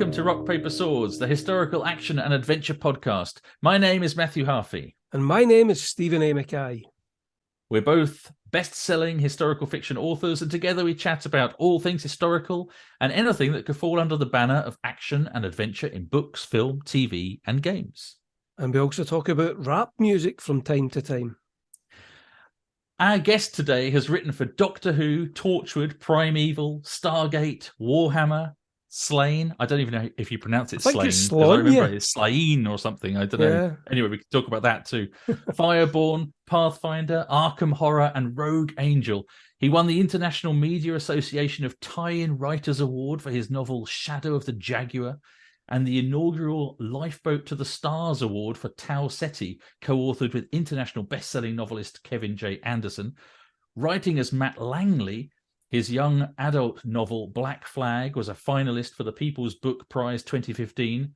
welcome to Rock, Paper, Swords, the historical action and adventure podcast. My name is Matthew Harvey. And my name is Stephen A. Mackay. We're both best-selling historical fiction authors, and together we chat about all things historical and anything that could fall under the banner of action and adventure in books, film, TV, and games. And we also talk about rap music from time to time. Our guest today has written for Doctor Who, Torchwood, Primeval, Stargate, Warhammer, Slaine. I don't even know if you pronounce it Slaine. I remember it's Slaine or something. I don't know. Anyway, we can talk about that too. Fireborn, Pathfinder, Arkham Horror, and Rogue Angel. He won the International Media Association of Tie-In Writers Award for his novel Shadow of the Jaguar, and the inaugural Lifeboat to the Stars Award for Tau Ceti, co-authored with international best-selling novelist Kevin J. Anderson. Writing as Matt Langley, his young adult novel Black Flag was a finalist for the People's Book Prize 2015.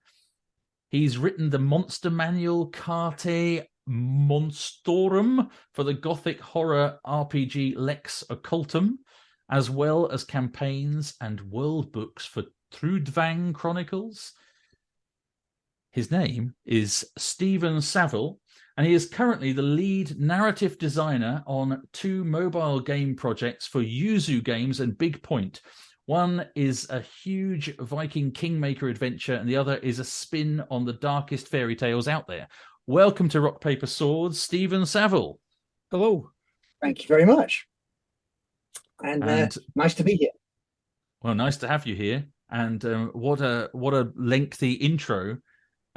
He's written the monster manual Carte Monstrorum for the gothic horror RPG Lex Occultum, as well as campaigns and world books for Trudvang Chronicles. His name is Steven Savile, and he is currently the lead narrative designer on two mobile game projects for Yuzu Games and Big Point. One is a huge Viking Kingmaker adventure, and the other is a spin on the darkest fairy tales out there. Welcome to Rock, Paper, Swords, Steven Savile. Hello. Thank you very much. And nice to be here. Well, nice to have you here. And what a lengthy intro.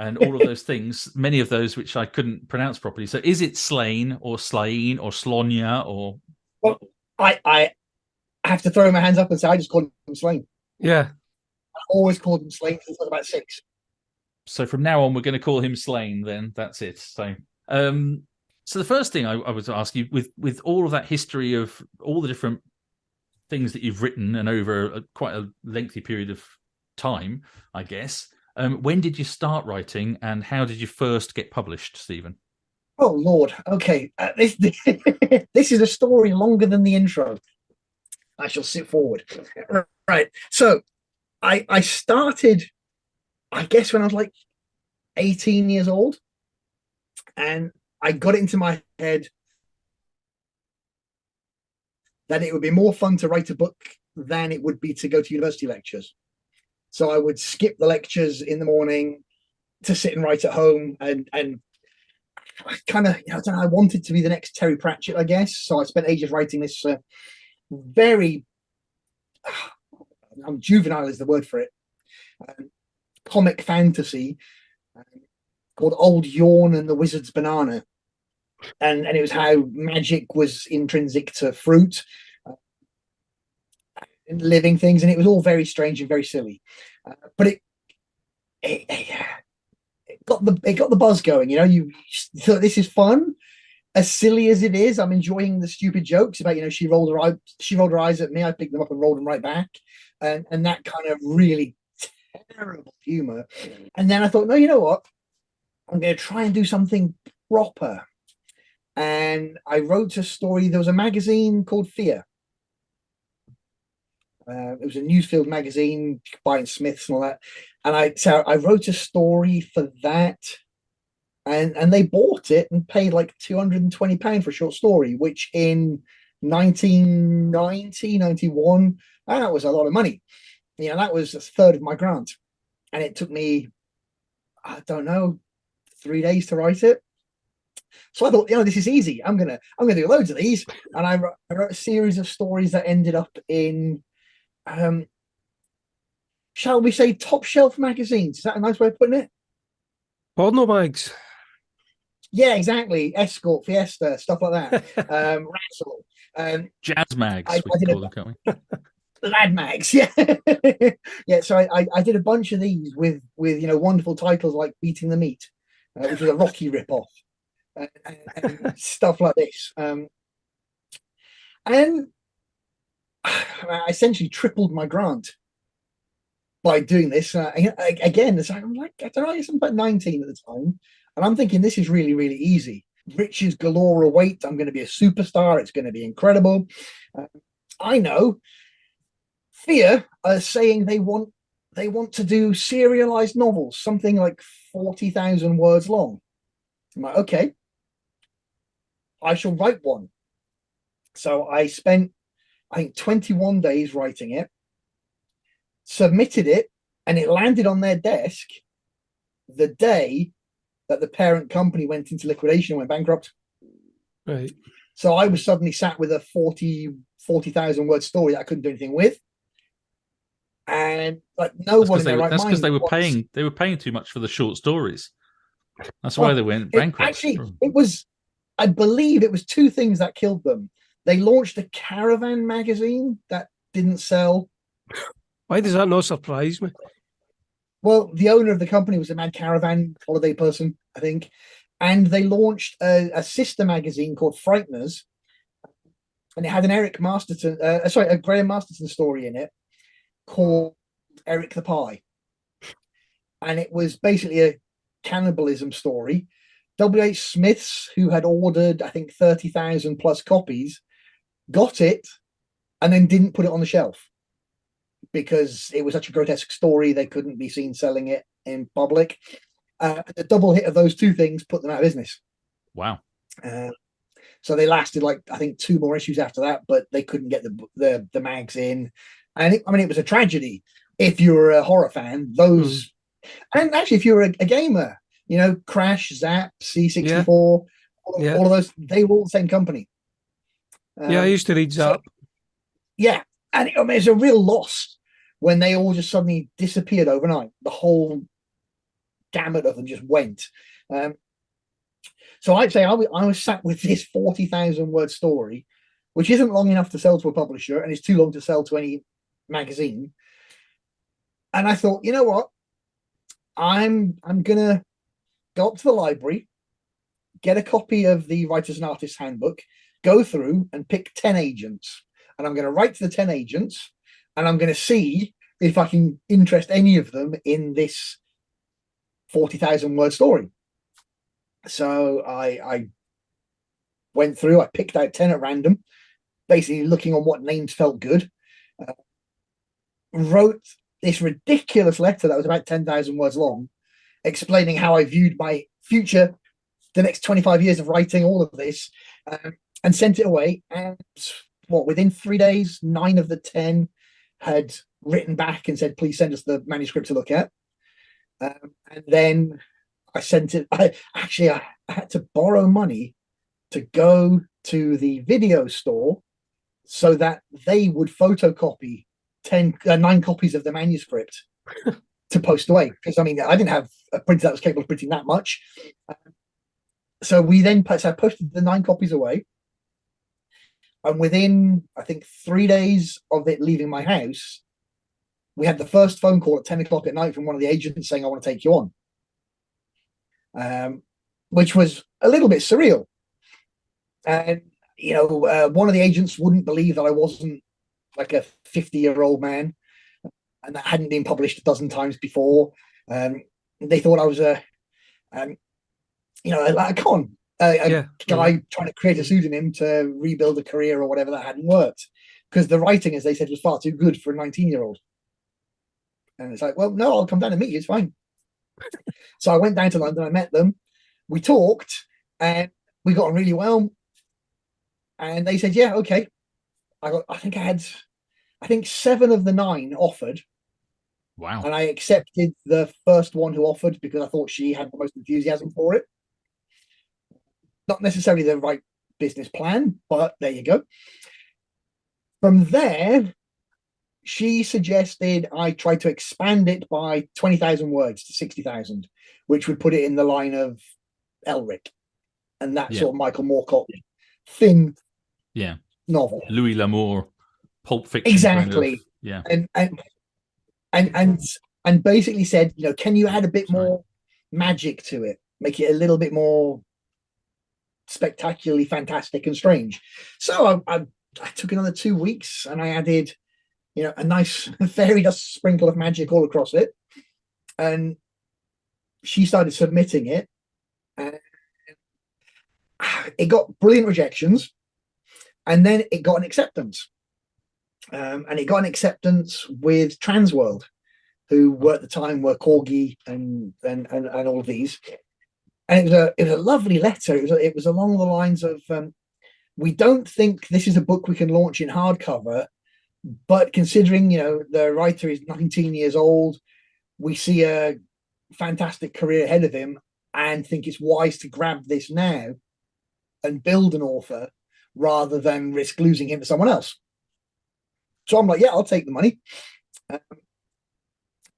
And all of those things, many of those which I couldn't pronounce properly. So is it Slaine or Slaine or Slonia or... Well, I have to throw my hands up and say I just called him Slaine. Yeah. I always called him Slaine since I was about 6. So from now on, we're going to call him Slaine then. That's it. So so the first thing I was to ask you, with all of that history of all the different things that you've written and over quite a lengthy period of time, I guess... when did you start writing, and how did you first get published, Stephen? Oh, Lord. Okay. This is a story longer than the intro. I shall sit forward. Right. So I started, I guess, when I was like 18 years old, and I got it into my head that it would be more fun to write a book than it would be to go to university lectures. So I would skip the lectures in the morning to sit and write at home, and I kind of, I don't know, I wanted to be the next Terry Pratchett, I guess. So I spent ages writing this very, juvenile is the word for it, comic fantasy called Old Yawn and the Wizard's Banana, and it was how magic was intrinsic to fruit. Living things, and it was all very strange and very silly, but it got the buzz going. You know, you thought this is fun, as silly as it is. I'm enjoying the stupid jokes about, you know, she rolled her eyes at me, I picked them up and rolled them right back, and that kind of really terrible humor. And then I thought, no, you know what, I'm going to try and do something proper, and I wrote a story. There was a magazine called Fear. It was a Newsfield magazine, buying Smiths and all that. And I wrote a story for that, and they bought it and paid like £220 for a short story, which in 1990, 91, that was a lot of money. You know, that was a third of my grant. And it took me, I don't know, 3 days to write it. So I thought, you know, this is easy. I'm gonna do loads of these. And I wrote a series of stories that ended up in, shall we say, top shelf magazines? Is that a nice way of putting it? Porno mags. Yeah, exactly. Escort, Fiesta, stuff like that. Rattle, jazz mags. Lad mags, yeah. Yeah. So I did a bunch of these with you know, wonderful titles like Beating the Meat, which was a Rocky ripoff, and stuff like this. And I essentially tripled my grant by doing this. Again, I'm like, I don't know, I'm about 19 at the time, and I'm thinking this is really, really easy. Riches galore await. I'm going to be a superstar. It's going to be incredible. I know. Fear are saying they want they want to do serialized novels, something like 40,000 words long. I'm like, okay, I shall write one. So I spent, I think, 21 days writing it, submitted it, and it landed on their desk the day that the parent company went into liquidation and went bankrupt. Right. So I was suddenly sat with a 40,000 word story that I couldn't do anything with. And like no one in their right mind. That's because they were paying too much for the short stories. That's why they went bankrupt. Actually, I believe it was two things that killed them. They launched a caravan magazine that didn't sell. Why does that not surprise me? Well, the owner of the company was a mad caravan holiday person, I think. And they launched a sister magazine called Frighteners. And it had an a Graham Masterton story in it called Eric the Pie. And it was basically a cannibalism story. W.H. Smith's, who had ordered, I think, 30,000 plus copies, got it and then didn't put it on the shelf because it was such a grotesque story. They couldn't be seen selling it in public. The double hit of those two things put them out of business. Wow. So they lasted like, I think, 2 more issues after that, but they couldn't get the mags in. And it was a tragedy. If you were a horror fan, those, and actually if you were a gamer, Crash, Zap, C64, all of those, they were all the same company. I used to read Zap. And it's a real loss when they all just suddenly disappeared overnight. The whole gamut of them just went. So I'd say I was sat with this 40,000 word story, which isn't long enough to sell to a publisher and is too long to sell to any magazine. And I thought, you know what? I'm gonna go up to the library, get a copy of the Writers and Artists Handbook, go through and pick 10 agents. And I'm going to write to the 10 agents and I'm going to see if I can interest any of them in this 40,000 word story. So I went through, I picked out 10 at random, basically looking on what names felt good, wrote this ridiculous letter that was about 10,000 words long, explaining how I viewed my future, the next 25 years of writing, all of this, and sent it away. And within 3 days, 9 of the 10 had written back and said, please send us the manuscript to look at. And then I sent it. I had to borrow money to go to the video store so that they would photocopy 9 copies of the manuscript to post away. Because I didn't have a printer that was capable of printing that much. So I posted the 9 copies away. And within, I think, 3 days of it leaving my house, we had the first phone call at 10 o'clock at night from one of the agents saying, I want to take you on, which was a little bit surreal. And, one of the agents wouldn't believe that I wasn't like a 50-year-old man and that hadn't been published a dozen times before. They thought I was a con. A guy trying to create a pseudonym to rebuild a career or whatever that hadn't worked because the writing, as they said, was far too good for a 19-year-old. And it's like, well, no, I'll come down and meet you. It's fine. So I went down to London. I met them. We talked and we got on really well. And they said, yeah, okay. I think 7 of the 9 offered. Wow. And I accepted the first one who offered because I thought she had the most enthusiasm for it. Not necessarily the right business plan, but there you go. From there, she suggested I try to expand it by 20,000 words to 60,000, which would put it in the line of Elric and that sort of Michael Moorcock thin novel. Louis L'Amour, Pulp Fiction. Exactly. Kind of, and basically said, can you add a bit more magic to it? Make it a little bit more spectacularly fantastic and strange. So I took another 2 weeks and I added a nice fairy dust sprinkle of magic all across it, and she started submitting it and it got brilliant rejections and then it got an acceptance, and it got an acceptance with Transworld, who were at the time were Corgi and all of these. And it was a lovely letter. It was along the lines of, we don't think this is a book we can launch in hardcover, but considering, the writer is 19 years old, we see a fantastic career ahead of him and think it's wise to grab this now and build an author rather than risk losing him to someone else. So I'm like, yeah, I'll take the money.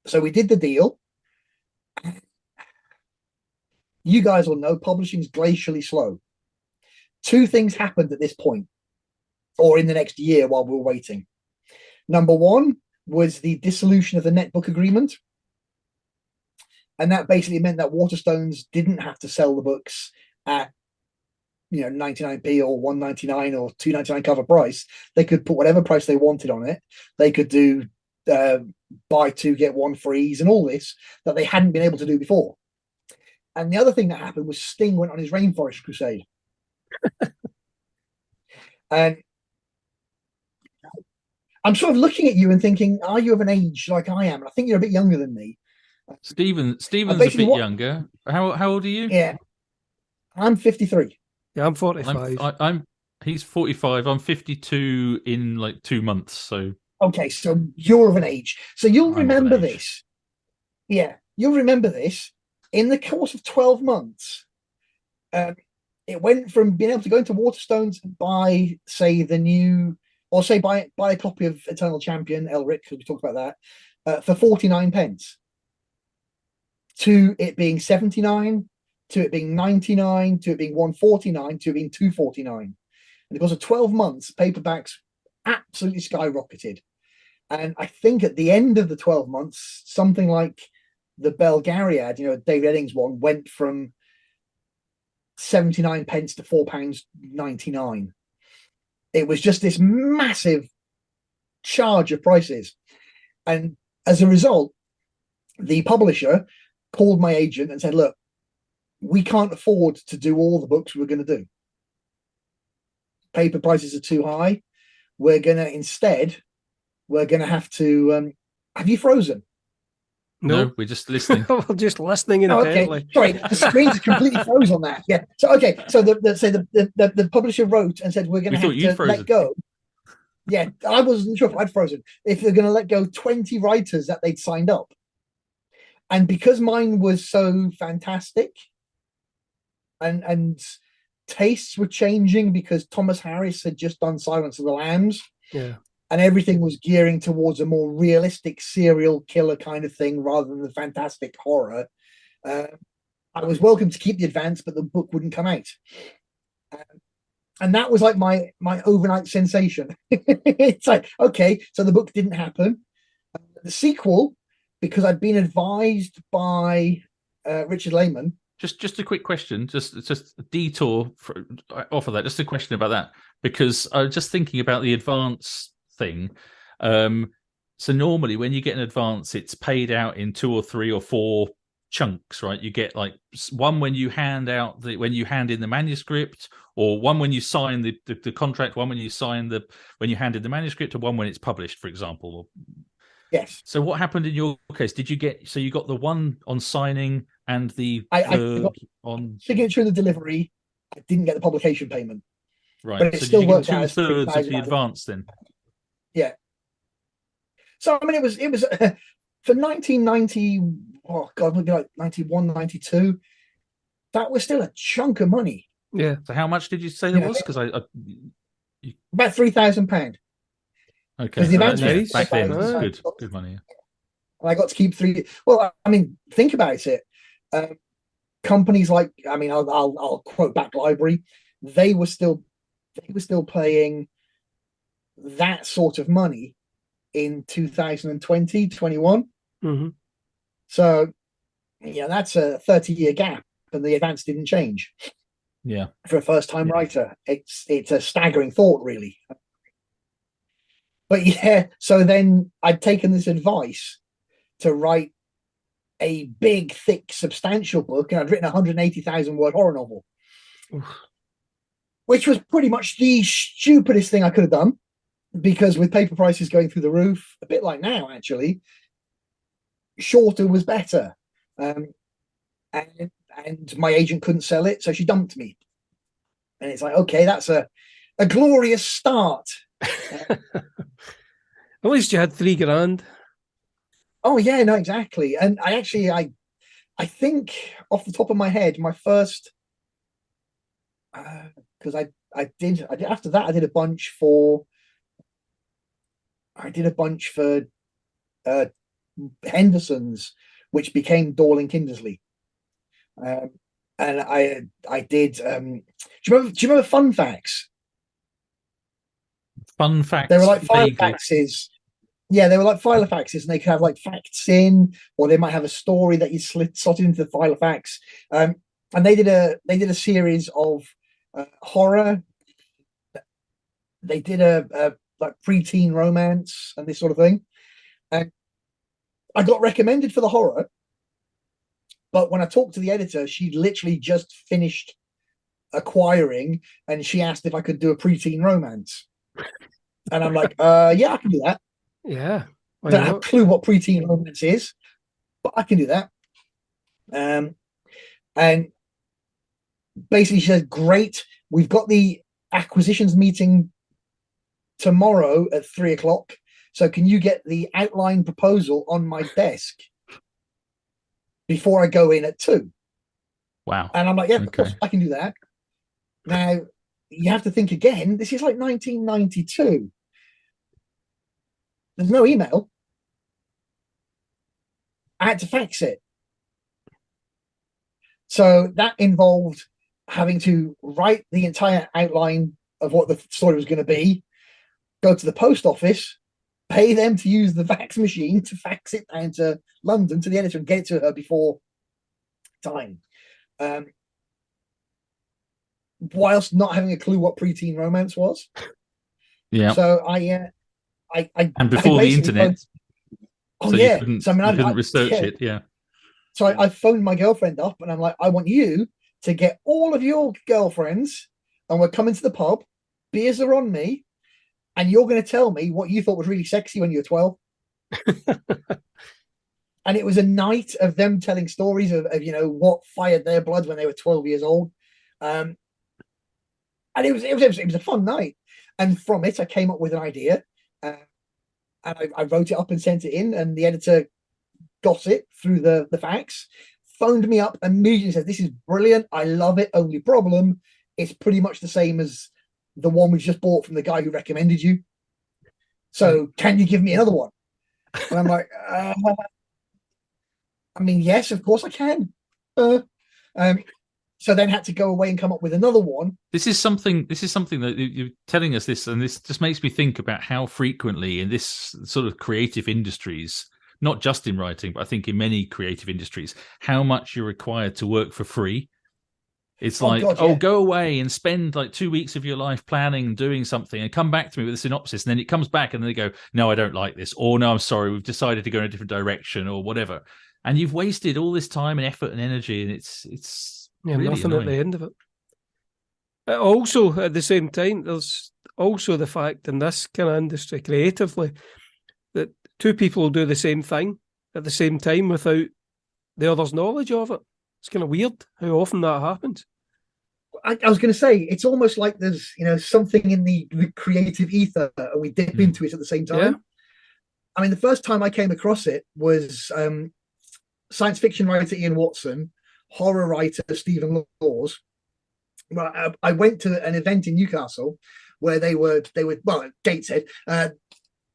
So we did the deal. You guys will know publishing's glacially slow. Two things happened at this point, or in the next year while we were waiting. Number one was the dissolution of the netbook agreement. And that basically meant that Waterstones didn't have to sell the books at 99p or 1.99 or 2.99 cover price. They could put whatever price they wanted on it. They could do buy two get one frees and all this that they hadn't been able to do before. And the other thing that happened was Sting went on his rainforest crusade. And I'm sort of looking at you and thinking, are you of an age like I am? And I think you're a bit younger than me. Steven's a bit younger. How old are you? Yeah, I'm 53. Yeah, I'm 45. He's 45. I'm 52 in like 2 months. So okay, so you're of an age. So you'll remember this. Yeah, you'll remember this. In the course of 12 months, it went from being able to go into Waterstones and buy, say, the new, or say buy a copy of Eternal Champion, Elric, because we talked about that, for 49 pence, to it being 79, to it being 99, to it being 149, to it being 249. And because of 12 months, paperbacks absolutely skyrocketed. And I think at the end of the 12 months, something like the Belgariad, David Eddings one, went from 79 pence to £4.99. It was just this massive charge of prices. And as a result, the publisher called my agent and said, look, we can't afford to do all the books we're going to do. Paper prices are too high. We're going to have to, have you frozen? No, we're just listening. We're just listening intently. Okay. Sorry, the screen's completely froze on that. Yeah. So the publisher wrote and said we're going to have to let go. Yeah, I wasn't sure if I'd frozen. If they're going to let go 20 writers that they'd signed up, and because mine was so fantastic, and tastes were changing because Thomas Harris had just done Silence of the Lambs. Yeah. And everything was gearing towards a more realistic serial killer kind of thing rather than the fantastic horror. I was welcome to keep the advance, but the book wouldn't come out. And that was like my overnight sensation. It's like, okay, so the book didn't happen. The sequel, because I'd been advised by Richard Lehman. Just a quick question, just a detour off of that. Just a question about that, because I was just thinking about the advance thing. So normally when you get an advance, it's paid out in 2 or 3 or 4 chunks, right? You get like one when you hand in the manuscript, or one when you sign the contract, one when you hand in the manuscript, or one when it's published, for example. Yes. So what happened in your case? Did you got the one on signing and the third on signature and the delivery? I didn't get the publication payment. Right. But it still worked out as 2/3 of the advance then. Yeah. So I mean, it was for 1990. Oh God, maybe like 91, 92. That was still a chunk of money. Yeah. So how much did you say that was? Because about £3,000. Okay. So back then, it's good money. And I got to keep 3. Well, I mean, think about it. Companies like, I mean, I'll quote Back Library. They were still paying that sort of money in 2020, 21. Mm-hmm. So, that's a 30-year gap, and the advance didn't change. Yeah, for a first-time writer, it's a staggering thought, really. But yeah, so then I'd taken this advice to write a big, thick, substantial book, and I'd written a 180,000-word horror novel. Oof. Which was pretty much the stupidest thing I could have done, because with paper prices going through the roof, a bit like now, actually, shorter was better. And my agent couldn't sell it, so she dumped me. And it's like, okay, that's a glorious start. At least you had $3,000. Oh yeah, no, exactly. And I think off the top of my head, my first, because I did after that I did a bunch for Henderson's, which became Dorling Kindersley. And I did. Do you remember Fun Facts? Fun Facts. They were like Filofaxes. Yeah, they were like Filofaxes, and they could have like facts in, or they might have a story that you slotted into the Filofax. And they did a series of horror. They did a like preteen romance and this sort of thing. And I got recommended for the horror, but when I talked to the editor, she literally just finished acquiring, and she asked if I could do a preteen romance. And I'm like, yeah, I can do that. Yeah. I don't have a clue what preteen romance is, but I can do that. And basically she says, great, we've got the acquisitions meeting tomorrow at 3:00. So can you get the outline proposal on my desk before I go in at 2:00? Wow. And I'm like, yeah, of course, I can do that. Now, you have to think again, this is like 1992. There's no email. I had to fax it. So that involved having to write the entire outline of what the story was going to be, go to the post office, pay them to use the fax machine to fax it down to London to the editor and get it to her before time. Whilst not having a clue what preteen romance was. Yeah. So and before the internet. So yeah. So I couldn't research it. Yeah. So I phoned my girlfriend up and I'm like, I want you to get all of your girlfriends and we're coming to the pub. Beers are on me. And you're going to tell me what you thought was really sexy when you were 12. And it was a night of them telling stories of what fired their blood when they were 12 years old. And it was a fun night. And from it, I came up with an idea. And I wrote it up and sent it in. And the editor got it through the fax, phoned me up, immediately said, this is brilliant. I love it. Only problem, it's pretty much the same as the one we just bought from the guy who recommended you. So can you give me another one? And I'm like, I mean, yes, of course I can. So then had to go away and come up with another one. This is something that you're telling us this, and this just makes me think about how frequently in this sort of creative industries, not just in writing, but I think in many creative industries, how much you're required to work for free. It's like, God, yeah. Go away and spend like 2 weeks of your life planning and doing something and come back to me with a synopsis. And then it comes back and they go, no, I don't like this. Or no, I'm sorry, we've decided to go in a different direction or whatever. And you've wasted all this time and effort and energy. And it's really nothing annoying. At the end of it. Also, at the same time, there's also the fact in this kind of industry creatively that two people will do the same thing at the same time without the other's knowledge of it. It's kind of weird how often that happens. I was going to say, it's almost like there's something in the creative ether and we dip into it at the same time. Yeah. I mean, the first time I came across it was science fiction writer Ian Watson, horror writer Stephen Laws. Well, I went to an event in Newcastle where they were well, Gateshead,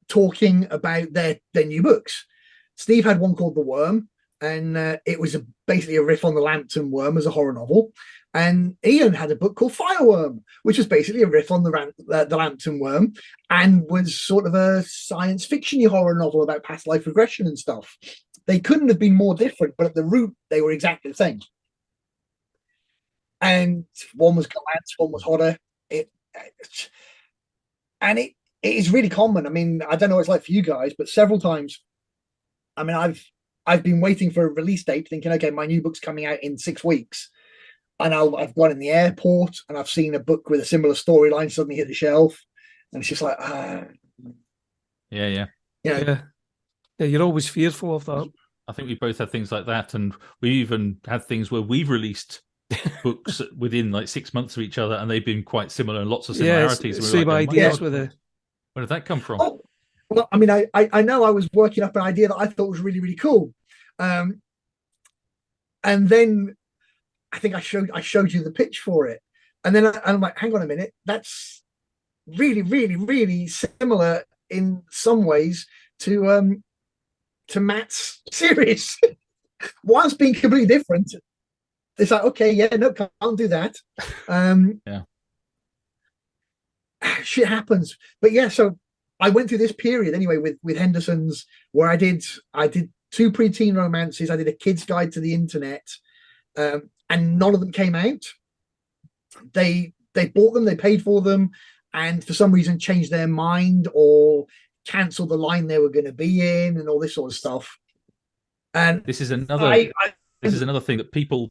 talking about their new books. Steve had one called The Worm, and it was basically a riff on the Lambton Worm as a horror novel. And Ian had a book called Fireworm, which was basically a riff on the Lambton Worm and was sort of a science fiction-y horror novel about past life regression and stuff. They couldn't have been more different, but at the root, they were exactly the same. And one was Gallant, one was Hodder. It is really common. I mean, I don't know what it's like for you guys, but several times, I mean, I've been waiting for a release date, thinking, okay, my new book's coming out in 6 weeks. And I've gone in the airport and I've seen a book with a similar storyline suddenly hit the shelf. And it's just like, Yeah. You're always fearful of that. I think we both had things like that, and we even had things where we've released books within like 6 months of each other, and they've been quite similar and lots of similarities. Same ideas with it. Where did that come from? Oh, well, I mean, I know I was working up an idea that I thought was really, really cool, and then I think I showed you the pitch for it, and then I'm like, hang on a minute, that's really, really, really similar in some ways to Matt's series, whilst being completely different. It's like, okay, yeah, no, can't do that. Yeah, shit happens. But yeah, so I went through this period anyway with Henderson's, where I did 2 preteen romances, I did a kid's guide to the internet, and none of them came out. They bought them, they paid for them, and for some reason changed their mind or cancelled the line they were going to be in, and all this sort of stuff. And this is another this is another thing that people,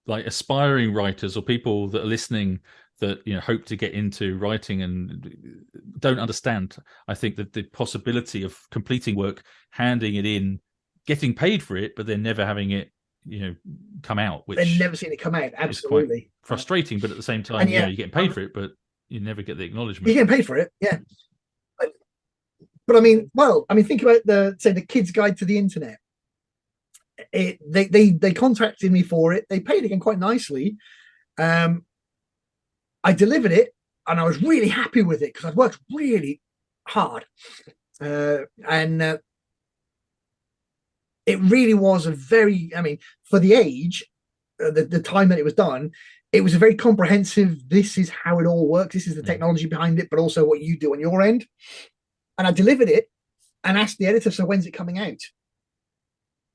like aspiring writers or people that are listening that hope to get into writing and don't understand. I think that the possibility of completing work, handing it in, getting paid for it, but then never having it come out, which they've never seen it come out. Absolutely frustrating, but at the same time, you're getting paid for it, but you never get the acknowledgement. You're getting paid for it, yeah. But I mean, think about the Kid's Guide to the Internet. They contacted me for it. They paid again quite nicely. I delivered it, and I was really happy with it because I'd worked really hard, and it really was a very, for the age, the time that it was done, it was a very comprehensive. This is how it all works. This is the technology behind it, but also what you do on your end. And I delivered it and asked the editor, so when's it coming out?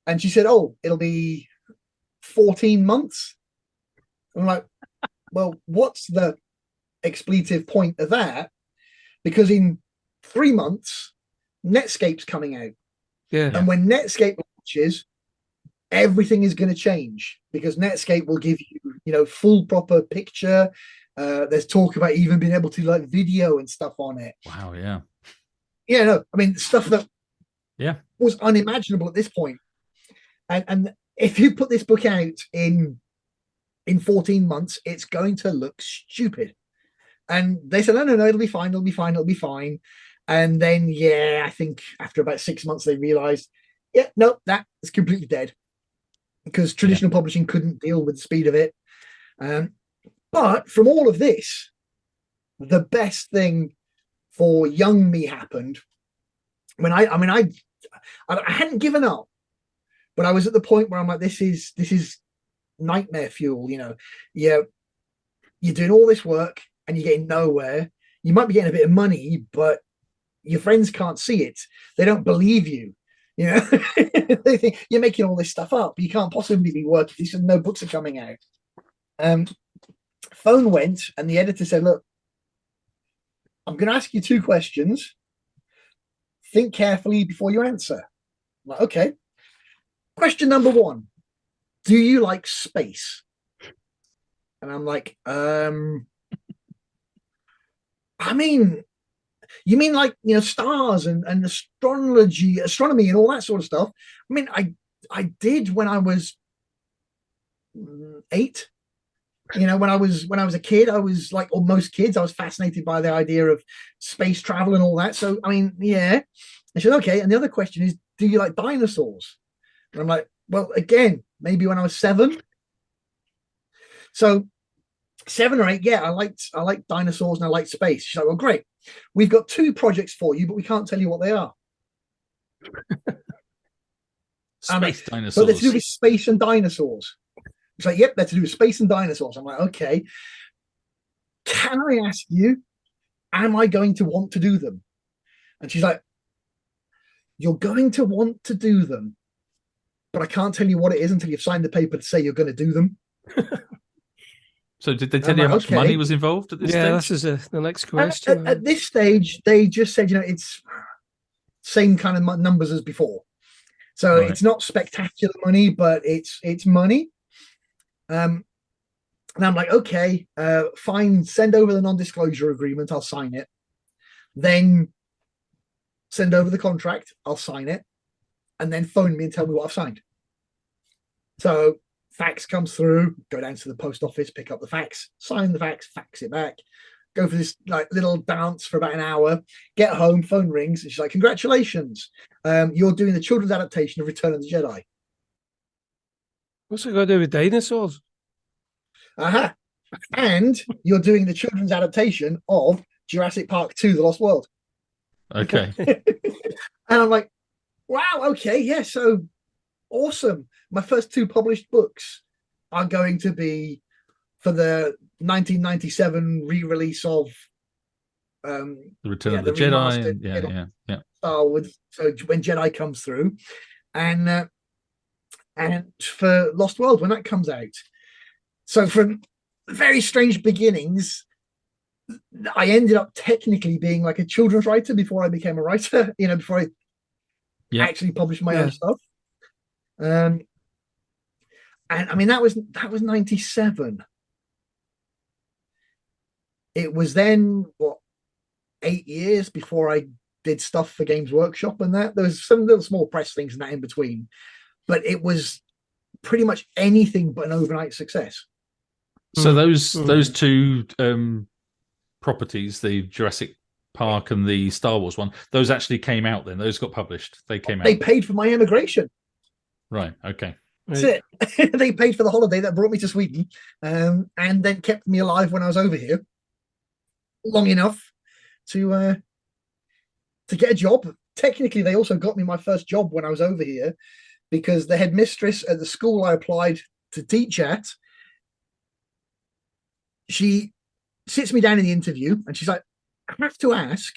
And she said, oh, it'll be 14 months. I'm like, well, what's the expletive point of that? Because in 3 months, Netscape's coming out. Yeah. And when Netscape launches, everything is going to change, because Netscape will give you, full proper picture. There's talk about even being able to like video and stuff on it. Wow, yeah. Yeah, no, stuff that was unimaginable at this point. And if you put this book out in 14 months, it's going to look stupid. And they said, no, it'll be fine. And then, I think after about 6 months, they realized, no, that is completely dead, because traditional publishing couldn't deal with the speed of it. But from all of this, the best thing for young me happened when I hadn't given up, but I was at the point where I'm like, this is nightmare fuel. You're doing all this work and you're getting nowhere. You might be getting a bit of money, but your friends can't see it. They don't believe you. They think you're making all this stuff up. You can't possibly be working. He said no books are coming out. Phone went, and the editor said, look, I'm going to ask you 2 questions. Think carefully before you answer. I'm like, okay. Question number 1, do you like space? And I'm like, you mean like, stars and astronomy and all that sort of stuff? I did when I was 8. When I was a kid, I was like, or most kids, I was fascinated by the idea of space travel and all that. So, yeah. I said, okay. And the other question is, do you like dinosaurs? And I'm like, well, again, maybe when I was 7. So 7 or 8, I liked dinosaurs and I liked space. She's like, well, great. We've got 2 projects for you, but we can't tell you what they are. Space dinosaurs. So they're to do with space and dinosaurs. It's like, yep, they're to do with space and dinosaurs. I'm like, okay. Can I ask you, am I going to want to do them? And she's like, you're going to want to do them, but I can't tell you what it is until you've signed the paper to say you're going to do them. So did they tell you how much money was involved at this stage? Yeah, this is the next question. At this stage, they just said, it's same kind of numbers as before. So It's not spectacular money, but it's money. And I'm like, okay, fine, send over the non-disclosure agreement, I'll sign it. Then send over the contract, I'll sign it. and then phone me and tell me what I've signed. So fax comes through, go down to the post office, pick up the fax, sign the fax it back, go for this like little dance for about an hour, get home, phone rings, and she's like, congratulations, you're doing the children's adaptation of Return of the Jedi. What's it got to do with dinosaurs? Uh-huh. And you're doing the children's adaptation of Jurassic Park 2, The Lost World. Okay. And I'm like, wow, okay, yeah, so awesome. My first 2 published books are going to be for the 1997 re-release of The Return of the Jedi. Yeah. So when Jedi comes through, and for Lost World when that comes out. So from very strange beginnings, I ended up technically being like a children's writer before I became a writer, before I actually published my own stuff. And I mean, that was 97. It was then 8 years before I did stuff for Games Workshop, and that there was some little small press things and that in between, but it was pretty much anything but an overnight success. So those 2 properties, the Jurassic Park and the Star Wars one, those actually came out then? Those got published? They came out? They paid for my emigration. Right, okay. That's it. They paid for the holiday that brought me to Sweden, and then kept me alive when I was over here long enough to get a job. Technically, they also got me my first job when I was over here, because the headmistress at the school I applied to teach at, she sits me down in the interview and she's like, I have to ask,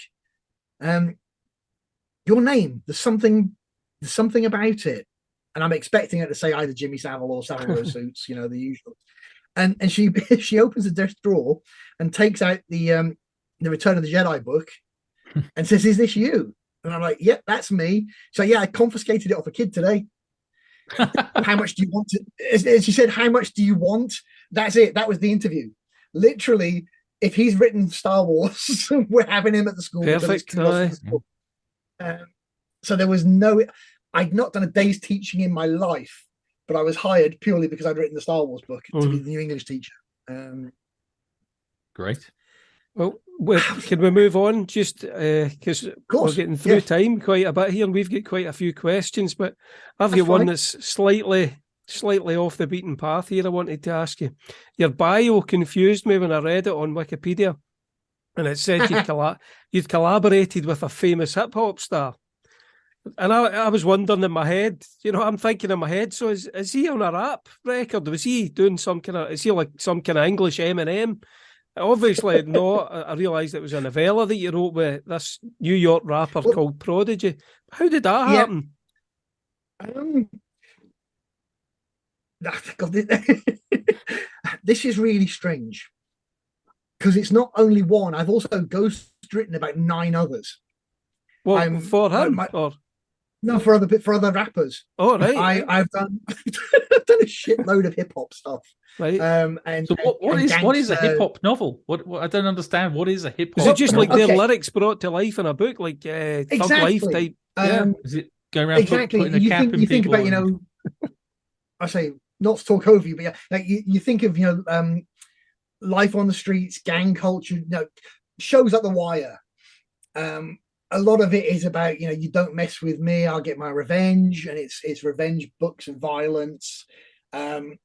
your name, there's something about it. And I'm expecting her to say either Jimmy Savile or Savile Row Suits, the usual. And she opens the desk drawer and takes out the Return of the Jedi book and says, is this you? And I'm like, yep, that's me. So yeah, I confiscated it off a kid today. How much do you want as she said, how much do you want? That's it. That was the interview. Literally, if he's written Star Wars, we're having him at the school. Perfect. So there was I'd not done a day's teaching in my life, but I was hired purely because I'd written the Star Wars book to be the new English teacher. Great. Well, can we move on? Just because we're getting through time quite a bit here, and we've got quite a few questions, but I've got one that's slightly off the beaten path here. I wanted to ask you. Your bio confused me when I read it on Wikipedia, and it said you'd collaborated with a famous hip hop star. And I was wondering in my head, I'm thinking in my head, so is he on a rap record? Was he doing is he like some kind of English Eminem? Obviously not. I realised it was a novella that you wrote with this New York rapper called Prodigy. How did that happen? This is really strange, because it's not only one. I've also ghost written about 9 others. Well, for him? No, for other rappers. Oh, right. I've done a shitload of hip hop stuff. Right. And so what is a hip hop novel? What I don't understand. What is a hip hop? Is it just novel? like their lyrics brought to life in a book, like Thug Life type? Is it go around putting a cap in you think people? About I say not to talk over you, but like you think of life on the streets, gang culture, shows like The Wire. A lot of it is about you don't mess with me, I'll get my revenge, and it's revenge books and violence, and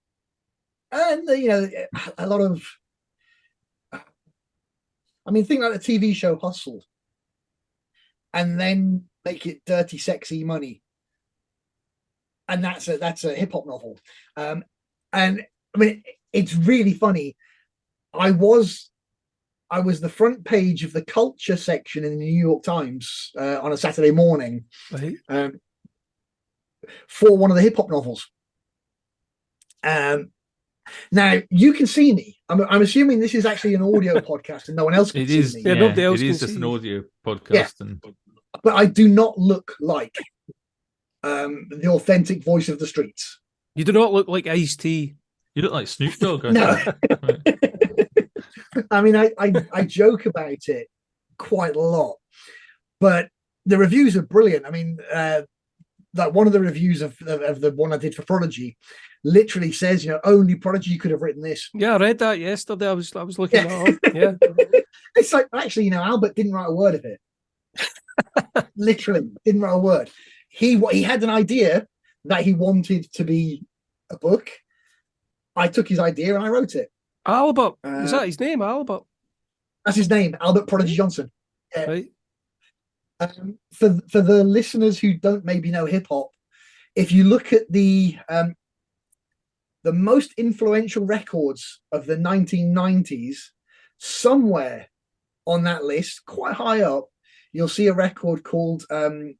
a lot of, think like the TV show Hustle, and then make it dirty, sexy money, and that's a hip hop novel, and it's really funny. I was the front page of the culture section in the New York Times on a Saturday morning, right, for one of the hip hop novels. Now you can see me. I'm assuming this is actually an audio podcast and no one else can see me. Yeah, nobody else it can is just see. An audio podcast. Yeah. But I do not look like the authentic voice of the streets. You do not look like Ice-T. You look like Snoop Dogg. No. I joke about it quite a lot, but the reviews are brilliant. like one of the reviews of the one I did for Prodigy literally says, only Prodigy could have written this. Yeah, I read that yesterday. I was looking that up. Yeah. It's like, actually, Albert didn't write a word of it. Literally didn't write a word. He had an idea that he wanted to be a book. I took his idea and I wrote it. Albert, is that his name, Albert? That's his name, Albert Prodigy Johnson. Right. For the listeners who don't maybe know hip hop, if you look at the most influential records of the 1990s, somewhere on that list, quite high up, you'll see a record called The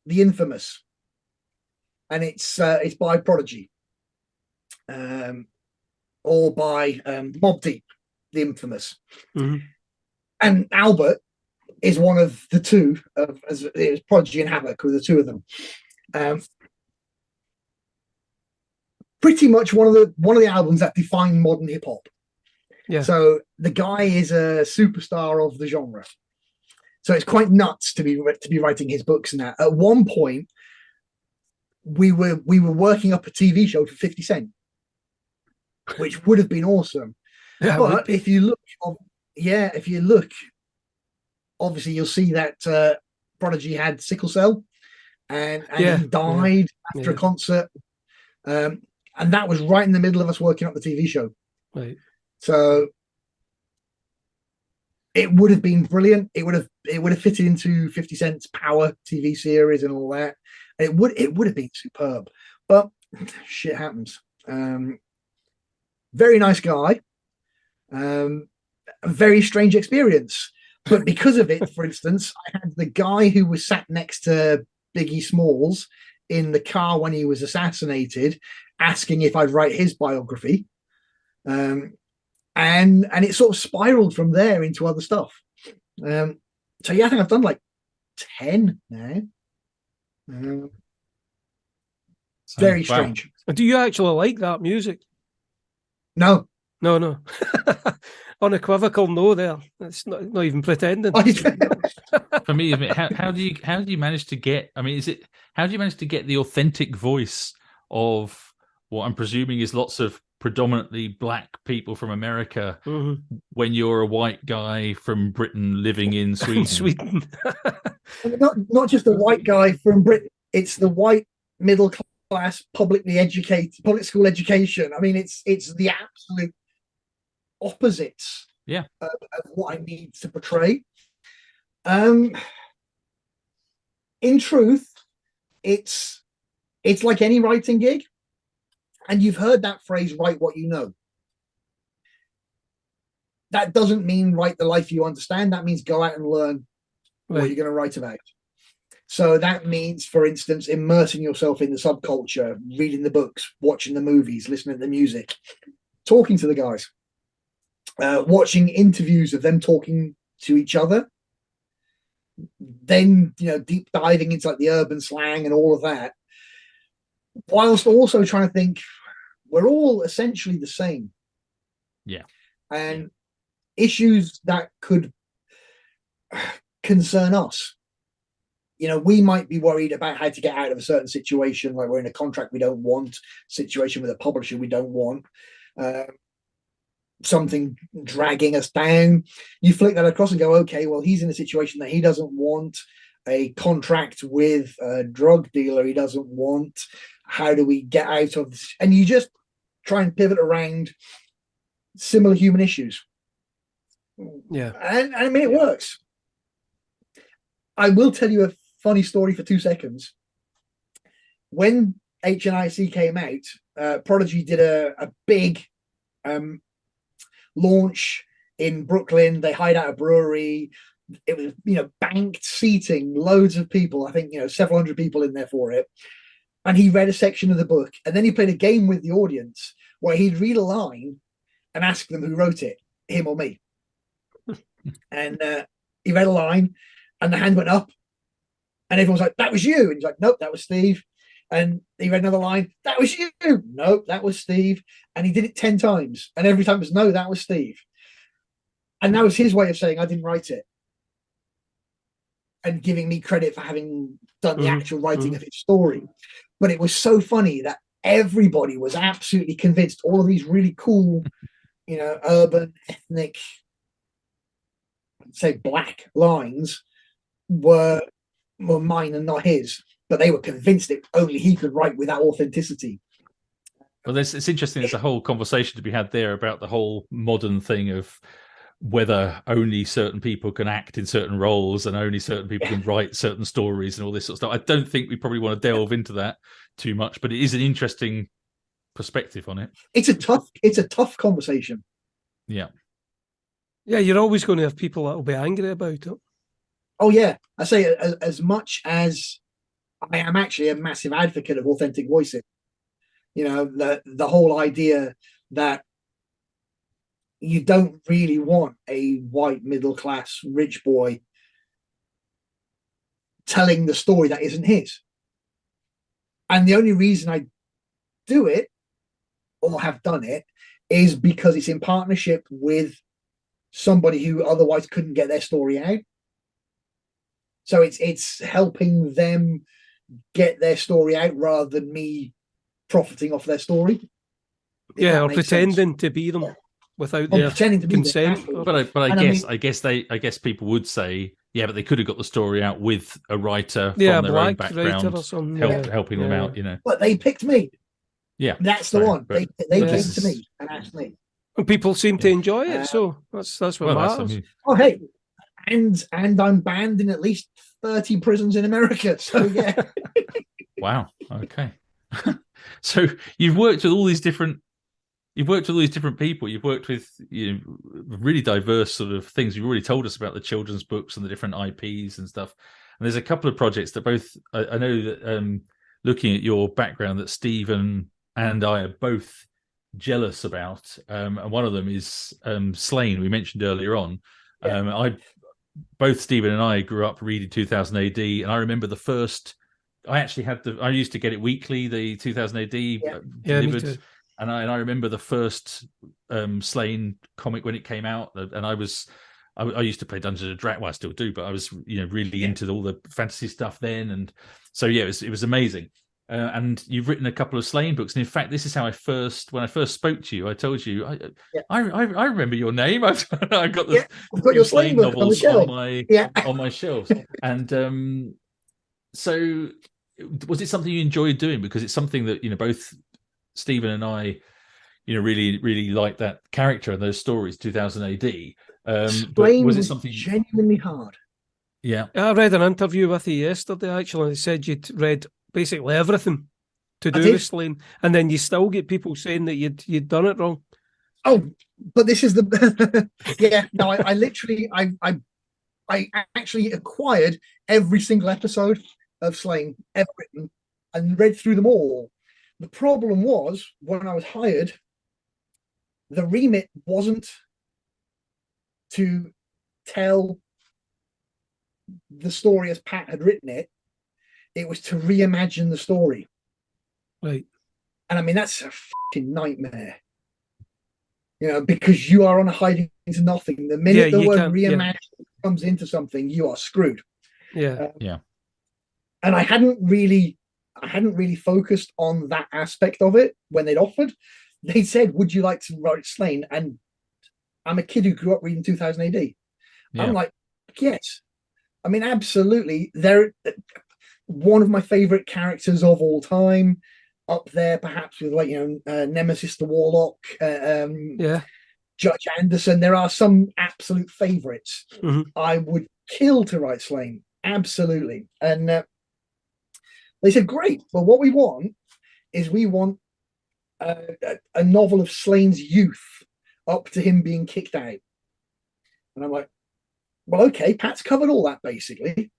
Infamous, and it's by Prodigy, or by Mobb Deep, The Infamous. Mm-hmm. And Albert is one of the two, as it was Prodigy and Havoc were the two of them. Pretty much one of the albums that defined modern hip hop. Yeah. So the guy is a superstar of the genre. So it's quite nuts to be writing his books and that. At one point, we were working up a TV show for 50 Cent, which would have been awesome. Yeah, but if you look, obviously you'll see that Prodigy had sickle cell, and he died after a concert, and that was right in the middle of us working up the TV show. Right. So it would have been brilliant. It would have fitted into 50 Cent's Power TV series and all that. It would have been superb, but shit happens. Very nice guy. A very strange experience. But because of it, for instance, I had the guy who was sat next to Biggie Smalls in the car when he was assassinated asking if I'd write his biography. And it sort of spiraled from there into other stuff. So yeah, I think I've done like 10 now. Very strange. Do you actually like that music? No. Unequivocal no there. It's not even pretending. For me, how do you manage to get, how do you manage to get the authentic voice of what I'm presuming is lots of predominantly black people from America when you're a white guy from Britain living in Sweden? not just a white guy from Britain, it's the white middle class public school education. It's the absolute opposites of what I need to portray. In truth, it's like any writing gig, and you've heard that phrase, write what you know. That doesn't mean write the life you understand. That means go out and learn what you're going to write about. So that means, for instance, immersing yourself in the subculture, reading the books, watching the movies, listening to the music, talking to the guys, watching interviews of them talking to each other, then deep diving into like the urban slang and all of that, whilst also trying to think we're all essentially the same. And issues that could concern us, we might be worried about how to get out of a certain situation, like we're in a contract we don't want, situation with a publisher we don't want, something dragging us down. You flick that across and go, okay, well, he's in a situation that he doesn't want, a contract with a drug dealer he doesn't want. How do we get out of this? And you just try and pivot around similar human issues. And it works. I will tell you a funny story for 2 seconds. When HNIC came out, Prodigy did a big launch in Brooklyn. They hired out a brewery. It was, banked seating, loads of people. I think, several hundred people in there for it. And he read a section of the book, and then he played a game with the audience where he'd read a line and ask them who wrote it, him or me. And he read a line, and the hand went up, and everyone was like, "That was you." And he's like, "Nope, that was Steve." And he read another line, "That was you." "Nope, that was Steve." And he did it 10 times, and every time it was, "No, that was Steve." And that was his way of saying, "I didn't write it." and giving me credit for having done the actual writing of his story. But it was so funny that everybody was absolutely convinced all of these really cool, urban, ethnic, say black lines were mine and not his. But they were convinced that only he could write with that authenticity. Well, it's interesting. There's a whole conversation to be had there about the whole modern thing of whether only certain people can act in certain roles and only certain people can write certain stories and all this sort of stuff. I don't think we probably want to delve into that too much, but it is an interesting perspective on it. It's a tough conversation. Yeah. Yeah, you're always going to have people that will be angry about it. Oh yeah, I say as much as I am actually a massive advocate of authentic voicing. The whole idea that you don't really want a white middle class rich boy telling the story that isn't his. And the only reason I do it or have done it is because it's in partnership with somebody who otherwise couldn't get their story out. So it's helping them get their story out rather than me profiting off their story. Yeah, or pretending to be them without their consent. But I guess people would say, yeah, but they could have got the story out with a writer from their own background, helping them out. But they picked me. Yeah, that's the one. They came to me and asked me. And people seem to enjoy it, so that's what matters. Oh, hey, and I'm banned in at least 30 prisons in America. So yeah. Wow. Okay. So you've worked with all these different people. You've worked with really diverse sort of things. You've already told us about the children's books and the different IPs and stuff. And there's a couple of projects that both I know that looking at your background that Stephen and I are both jealous about. And one of them is Slaine, we mentioned earlier on. Both Stephen and I grew up reading 2000 AD, and I remember the first. I used to get it weekly, the 2000 AD delivered, and I remember the first Slaine comic when it came out, and I used to play Dungeons and Dragons. Well, I still do, but I was really into all the fantasy stuff then, and so it was amazing. And you've written a couple of Slaine books, and in fact, this is how when I first spoke to you, I told you I remember your name. I've got your Slaine novels on my shelves, and so was it something you enjoyed doing? Because it's something that both Stephen and I really really like that character and those stories 2000 AD. But was it something genuinely hard? Yeah, I read an interview with you yesterday actually, and they said you'd read basically everything to do with Slaine, and then you still get people saying that you'd done it wrong. Oh, but this is the I literally I actually acquired every single episode of Slaine ever written and read through them all. The problem was when I was hired, the remit wasn't to tell the story as Pat had written it. It was to reimagine the story. Right. And I mean, that's a fucking nightmare. Because you are on a hiding to nothing. The minute the word reimagine comes into something, you are screwed. Yeah. And I hadn't really focused on that aspect of it when they'd offered. They said, would you like to write Slaine? And I'm a kid who grew up reading 2000 AD. Yeah. I'm like, yes. I mean, absolutely. They're one of my favorite characters of all time, up there perhaps with Nemesis the Warlock, Judge Anderson. There are some absolute favorites. I would kill to write Slaine, absolutely. And they said, great, well, what we want is a novel of Slaine's youth up to him being kicked out. And I'm like, well, okay, Pat's covered all that basically.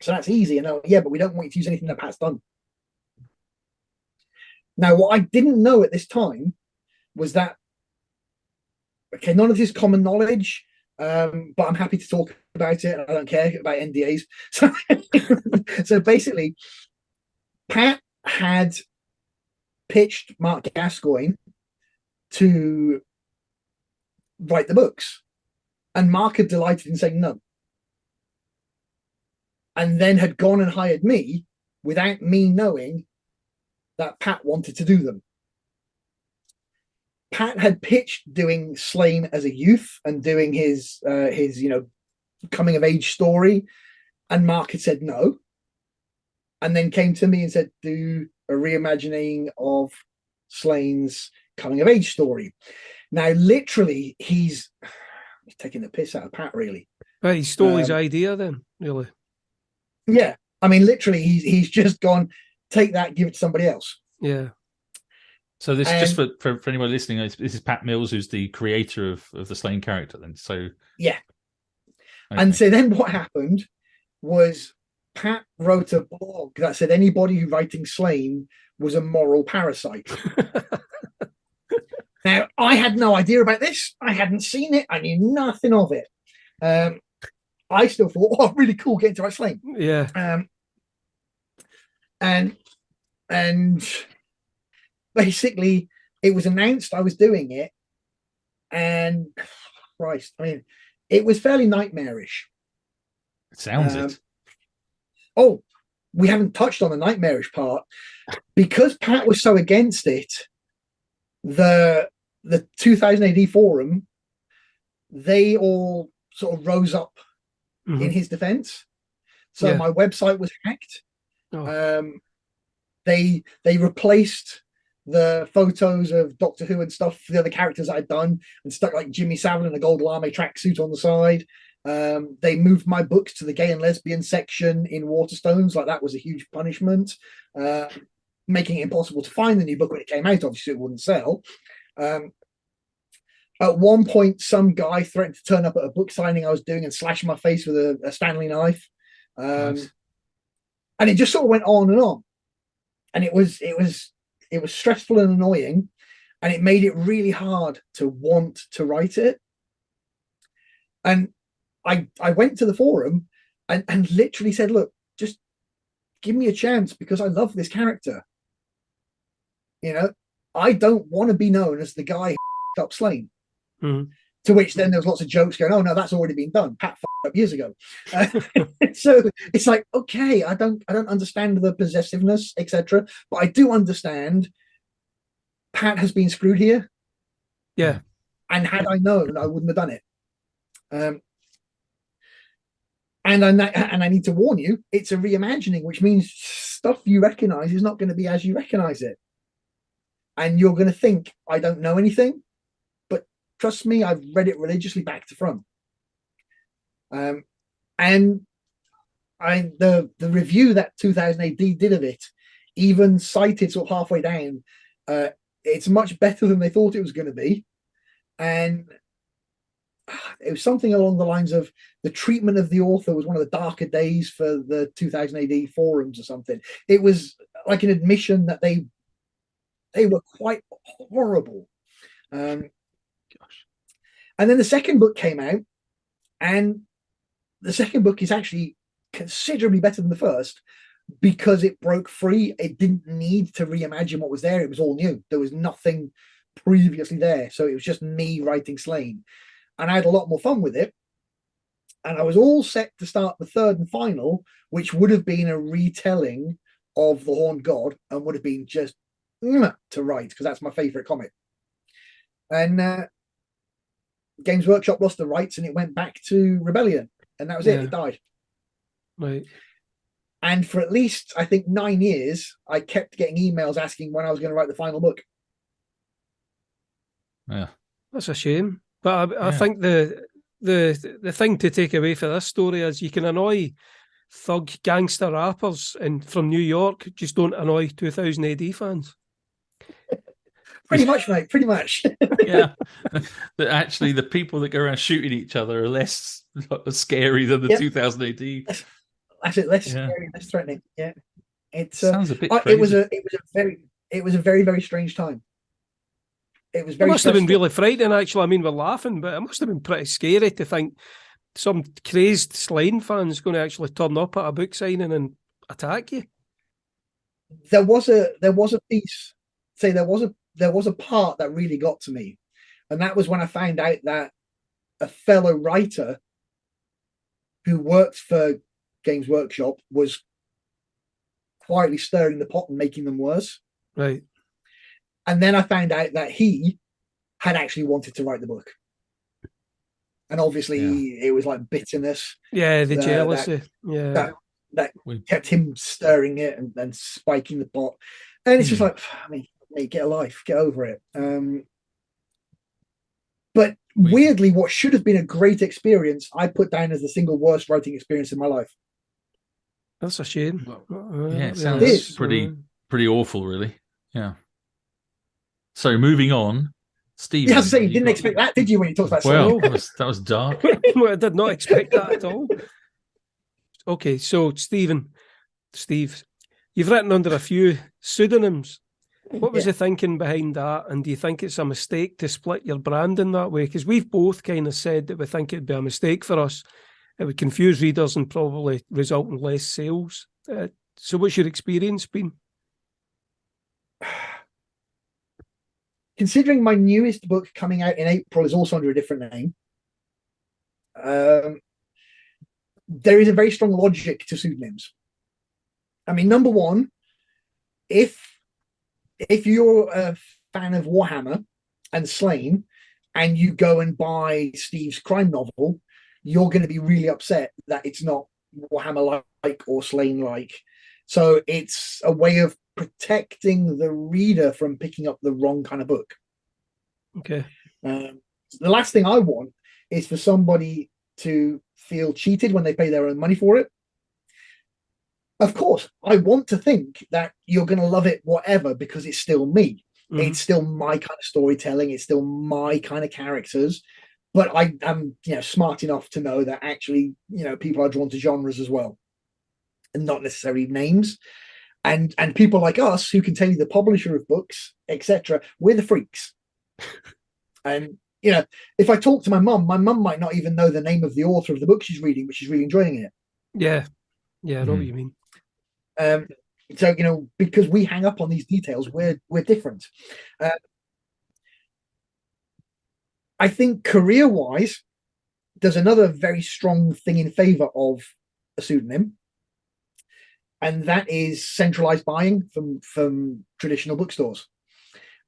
So that's easy. And but we don't want you to use anything that Pat's done. Now, what I didn't know at this time was that, okay, none of this is common knowledge, but I'm happy to talk about it. I don't care about NDAs. So basically, Pat had pitched Mark Gascoigne to write the books, and Mark had delighted in saying no. and then had gone and hired me without me knowing that Pat wanted to do them. Pat had pitched doing Slaine as a youth and doing his coming of age story, and Mark had said no, and then came to me and said, do a reimagining of Slaine's coming of age story. Now, literally, he's taking the piss out of Pat, really. Right, he stole his idea then, really. Yeah, I mean, literally, he's just gone, take that, give it to somebody else. Yeah. So this, just for anyone listening, this is Pat Mills, who's the creator of the Slaine character then. So yeah. Okay. And so then what happened was Pat wrote a blog that said anybody who writing Slaine was a moral parasite. Now, I had no idea about this. I hadn't seen it. I knew nothing of it. I still thought, oh, really cool getting to write Slaine. Yeah. And basically, it was announced I was doing it, and Christ, I mean, it was fairly nightmarish. It sounds it. Oh, we haven't touched on the nightmarish part. Because Pat was so against it, the 2000 AD forum, they all sort of rose up in his defense. So my website was hacked. Oh. They replaced the photos of Doctor Who and stuff for the other characters I'd done and stuck like Jimmy Savile in a gold lame tracksuit on the side. They moved my books to the gay and lesbian section in Waterstones. Like, that was a huge punishment, making it impossible to find the new book when it came out. Obviously, it wouldn't sell. At one point, some guy threatened to turn up at a book signing I was doing and slash my face with a Stanley knife. Nice. And it just sort of went on and on. And it was stressful and annoying, and it made it really hard to want to write it. And I went to the forum and literally said, look, just give me a chance because I love this character. You know, I don't want to be known as the guy who up Slaine. Mm-hmm. To which then there was lots of jokes going, oh no, that's already been done. Pat up years ago. So it's like, okay, I don't understand the possessiveness, etc. But I do understand Pat has been screwed here. Yeah. And had I known, I wouldn't have done it. And I need to warn you, it's a reimagining, which means stuff you recognize is not going to be as you recognize it. And you're going to think, I don't know anything. But trust me, I've read it religiously back to front. And the review that 2000 AD did of it even cited sort of halfway down, it's much better than they thought it was going to be. And it was something along the lines of the treatment of the author was one of the darker days for the 2000 AD forums or something. It was like an admission that they were quite horrible. And then the second book came out, and the second book is actually considerably better than the first because it broke free. It didn't need to reimagine what was there. It was all new. There was nothing previously there. So it was just me writing Slaine. And I had a lot more fun with it. And I was all set to start the third and final, which would have been a retelling of The Horned God and would have been just to write because that's my favorite comic. And Games Workshop lost the rights and it went back to Rebellion. And that was it. It died. Right. And for at least, I think, 9 years, I kept getting emails asking when I was going to write the final book. Yeah. That's a shame. But I think the thing to take away for this story is you can annoy thug gangster rappers from New York, just don't annoy 2000 AD fans. Pretty much, mate. Pretty much. Yeah. That actually the people that go around shooting each other are less scary than the 2000 AD. That's it. Less scary, less threatening. Yeah. It sounds a bit crazy. It was a very, very strange time. It was very. It must have been really frightening, actually. I mean, we're laughing, but it must have been pretty scary to think some crazed Slaine fans going to actually turn up at a book signing and attack you. There was a piece. Say there was a part that really got to me, and that was when I found out that a fellow writer who worked for Games Workshop was quietly stirring the pot and making them worse. Right. And then I found out that he had actually wanted to write the book. And obviously it was like bitterness. Yeah, the jealousy. That kept him stirring it and spiking the pot. And it's just like, I mean, get a life, get over it. But weirdly, what should have been a great experience, I put down as the single worst writing experience in my life. That's a shame. It sounds pretty awful, really. Yeah. So moving on, Steven. Yeah, I was saying, you didn't expect that, did you, when you talked about Well, that was dark. I did not expect that at all. Okay, so Steve, you've written under a few pseudonyms. What was the thinking behind that? And do you think it's a mistake to split your brand in that way? Because we've both kind of said that we think it'd be a mistake for us. It would confuse readers and probably result in less sales. So what's your experience been? Considering my newest book coming out in April is also under a different name, there is a very strong logic to pseudonyms. I mean, number one, if you're a fan of Warhammer and Slaine and you go and buy Steve's crime novel, you're going to be really upset that it's not Warhammer-like or Slaine-like. So it's a way of protecting the reader from picking up the wrong kind of book. Okay. The last thing I want is for somebody to feel cheated when they pay their own money for it. Of course, I want to think that you're going to love it whatever, because it's still me. Mm-hmm. It's still my kind of storytelling. It's still my kind of characters. But I am, smart enough to know that actually, people are drawn to genres as well, and not necessarily names. And people like us who can tell you the publisher of books, etc., we're the freaks. And if I talk to my mum might not even know the name of the author of the book she's reading, but she's really enjoying it. Yeah, I know what you mean. So because we hang up on these details, we're different. I think career-wise, there's another very strong thing in favor of a pseudonym, and that is centralized buying from traditional bookstores.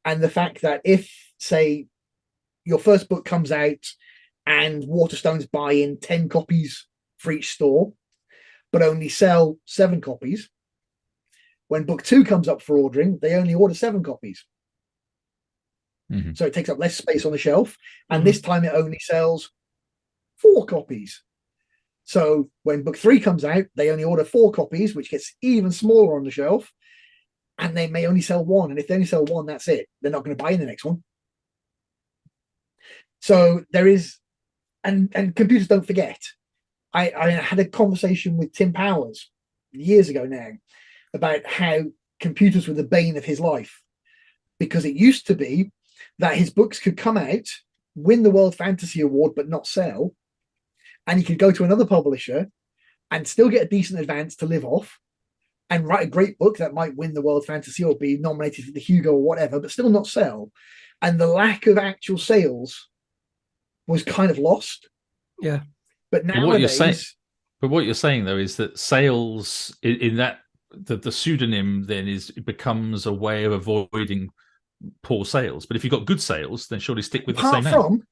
And the fact that if, say, your first book comes out and Waterstones buy in 10 copies for each store, but only sell 7 copies, when book 2 comes up for ordering, they only order 7 copies. Mm-hmm. So it takes up less space on the shelf, and this time it only sells 4 copies. So when book 3 comes out, they only order 4 copies, which gets even smaller on the shelf, and they may only sell 1. And if they only sell 1, that's it. They're not going to buy in the next one. So there is, and computers don't forget. I had a conversation with Tim Powers years ago now about how computers were the bane of his life, because it used to be that his books could come out, win the World Fantasy Award, but not sell. And he could go to another publisher and still get a decent advance to live off and write a great book that might win the World Fantasy or be nominated for the Hugo or whatever, but still not sell. And the lack of actual sales was kind of lost. Yeah. But nowadays... what you're saying, though, is that sales in that the pseudonym then becomes a way of avoiding poor sales. But if you've got good sales, then surely stick with the same name. Apart from,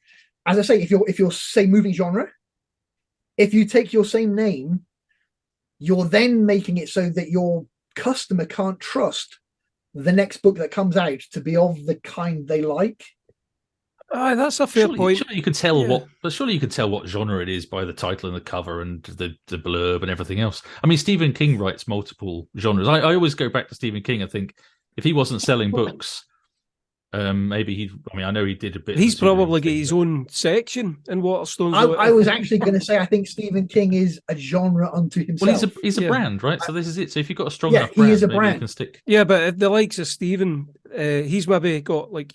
as I say, if you're say moving genre, if you take your same name, you're then making it so that your customer can't trust the next book that comes out to be of the kind they like. That's a fair point. Surely you can tell surely you can tell what genre it is by the title and the cover and the blurb and everything else. I mean, Stephen King writes multiple genres. I always go back to Stephen King. I think if he wasn't selling books, maybe I know he did a bit. He's probably got his own section in Waterstones. I was actually going to say, I think Stephen King is a genre unto himself. Well, he's a brand, right? So this is it. So if you've got a strong enough brand, he is a maybe brand. You can stick. Yeah, but the likes of Stephen, he's maybe got like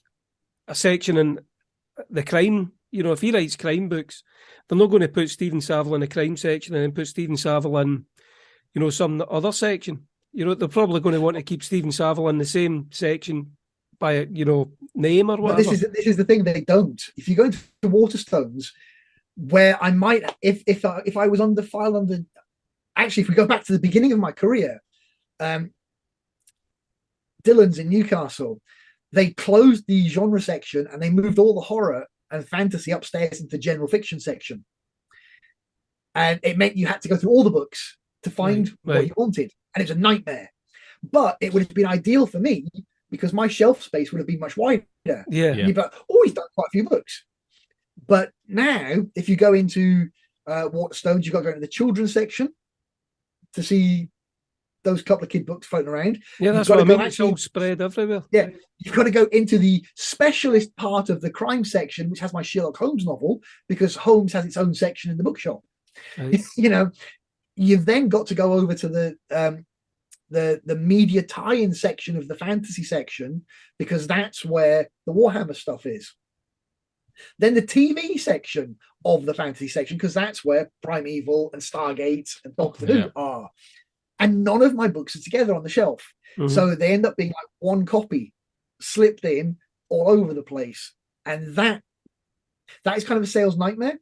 a section in the crime. If he writes crime books, they're not going to put Steven Savile in the crime section and then put Steven Savile in, some other section. They're probably going to want to keep Steven Savile in the same section by name or whatever. But this is the thing, they don't. If you go into Waterstones, where I might, if I was under actually, if we go back to the beginning of my career, Dylan's in Newcastle, they closed the genre section and they moved all the horror and fantasy upstairs into general fiction section. And it meant you had to go through all the books to find what you wanted. And it was a nightmare. But it would have been ideal for me because my shelf space would have been much wider. Yeah. You've always done quite a few books. But now, if you go into Waterstones, you've got to go into the children's section to see those couple of kid books floating around. Yeah, that's what I mean. It's all spread everywhere. Yeah, you've got to go into the specialist part of the crime section, which has my Sherlock Holmes novel, because Holmes has its own section in the bookshop. Right. You know, you've then got to go over to the media tie-in section of the fantasy section, because that's where the Warhammer stuff is. Then the TV section of the fantasy section, because that's where Primeval and Stargate and Doctor Who are. And none of my books are together on the shelf. Mm-hmm. So they end up being like one copy slipped in all over the place. And that is kind of a sales nightmare.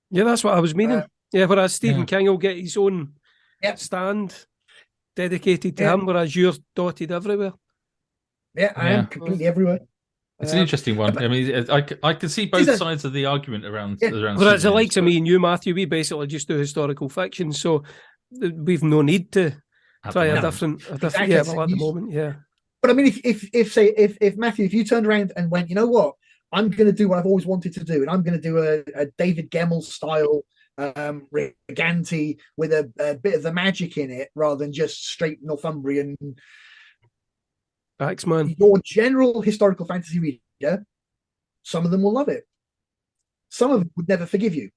Yeah, that's what I was meaning. Whereas Stephen King will get his own stand dedicated to him, whereas you're dotted everywhere. Yeah, I am completely everywhere. It's an interesting one. I mean, I can see both sides of the argument around. Well, it's the likes of me and you, Matthew. We basically just do historical fiction, so we've no need to try a different. Exactly. At the moment, But I mean, if Matthew, if you turned around and went, you know what, I'm going to do what I've always wanted to do, and I'm going to do a David Gemmell style Riganti with a bit of the magic in it, rather than just straight Northumbrian. Axeman. Your general historical fantasy reader, some of them will love it. Some of them would never forgive you.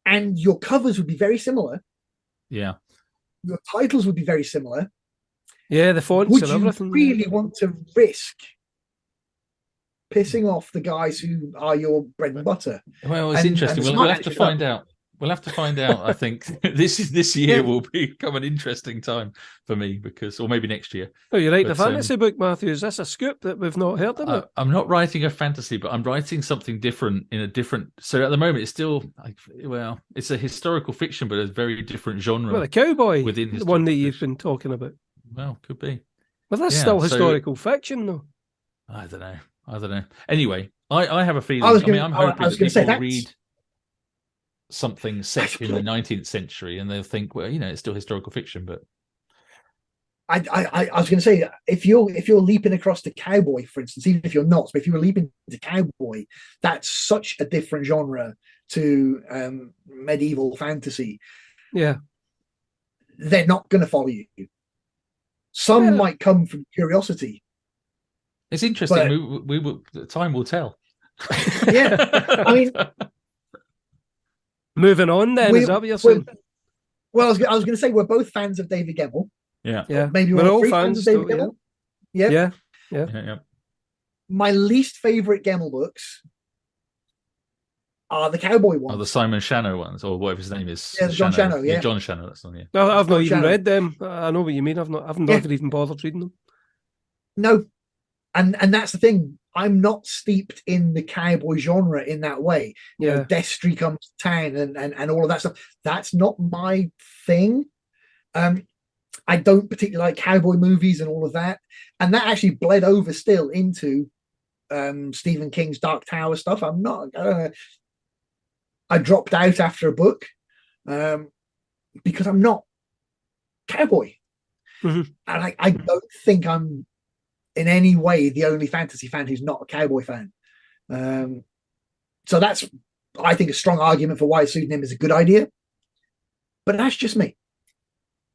And your covers would be very similar. Yeah. Your titles would be very similar. Yeah, the fonts would and everything. Would you really want to risk pissing off the guys who are your bread and butter? Well, it's interesting. We'll have to find out. We'll have to find out. I think this year will become an interesting time for me, or maybe next year. Oh, you're right. The fantasy book, Matthew, is this a scoop that we've not heard about? I'm not writing a fantasy, but I'm writing something different in a different. So at the moment, it's still it's a historical fiction, but a very different genre. Well, the cowboy within the one that you've been talking about. Well, could be. Well, that's still historical fiction, though. I don't know. Anyway, I have a feeling. I'm hoping that people read something set in the 19th century and they'll think, well, it's still historical fiction. But I was going to say, if you're leaping across to cowboy, for instance, even if you're not, but if you were leaping to cowboy, that's such a different genre to medieval fantasy. Yeah, they're not going to follow you. Some might come from curiosity. It's interesting. We will. Time will tell. Yeah, I mean. Moving on, then, is that what you're saying? Well, I was going to say we're both fans of David Gemmell. Yeah. Maybe we're all fans of David Gemmell. Yeah. My least favorite Gemmell books are the cowboy ones. Oh, the Simon Shanno ones, or whatever his name is. Yeah, John Shanno. Yeah, John Shanno. That's the one. Yeah. No, I've not even read them. I know what you mean. I've never even bothered reading them. No, and that's the thing. I'm not steeped in the cowboy genre in that way. You know, Destry comes to town and all of that stuff. That's not my thing. I don't particularly like cowboy movies and all of that. And that actually bled over still into Stephen King's Dark Tower stuff. I dropped out after a book because I'm not cowboy. Mm-hmm. And I don't think I'm in any way the only fantasy fan who's not a cowboy fan. So that's, I think, a strong argument for why a pseudonym is a good idea. But that's just me.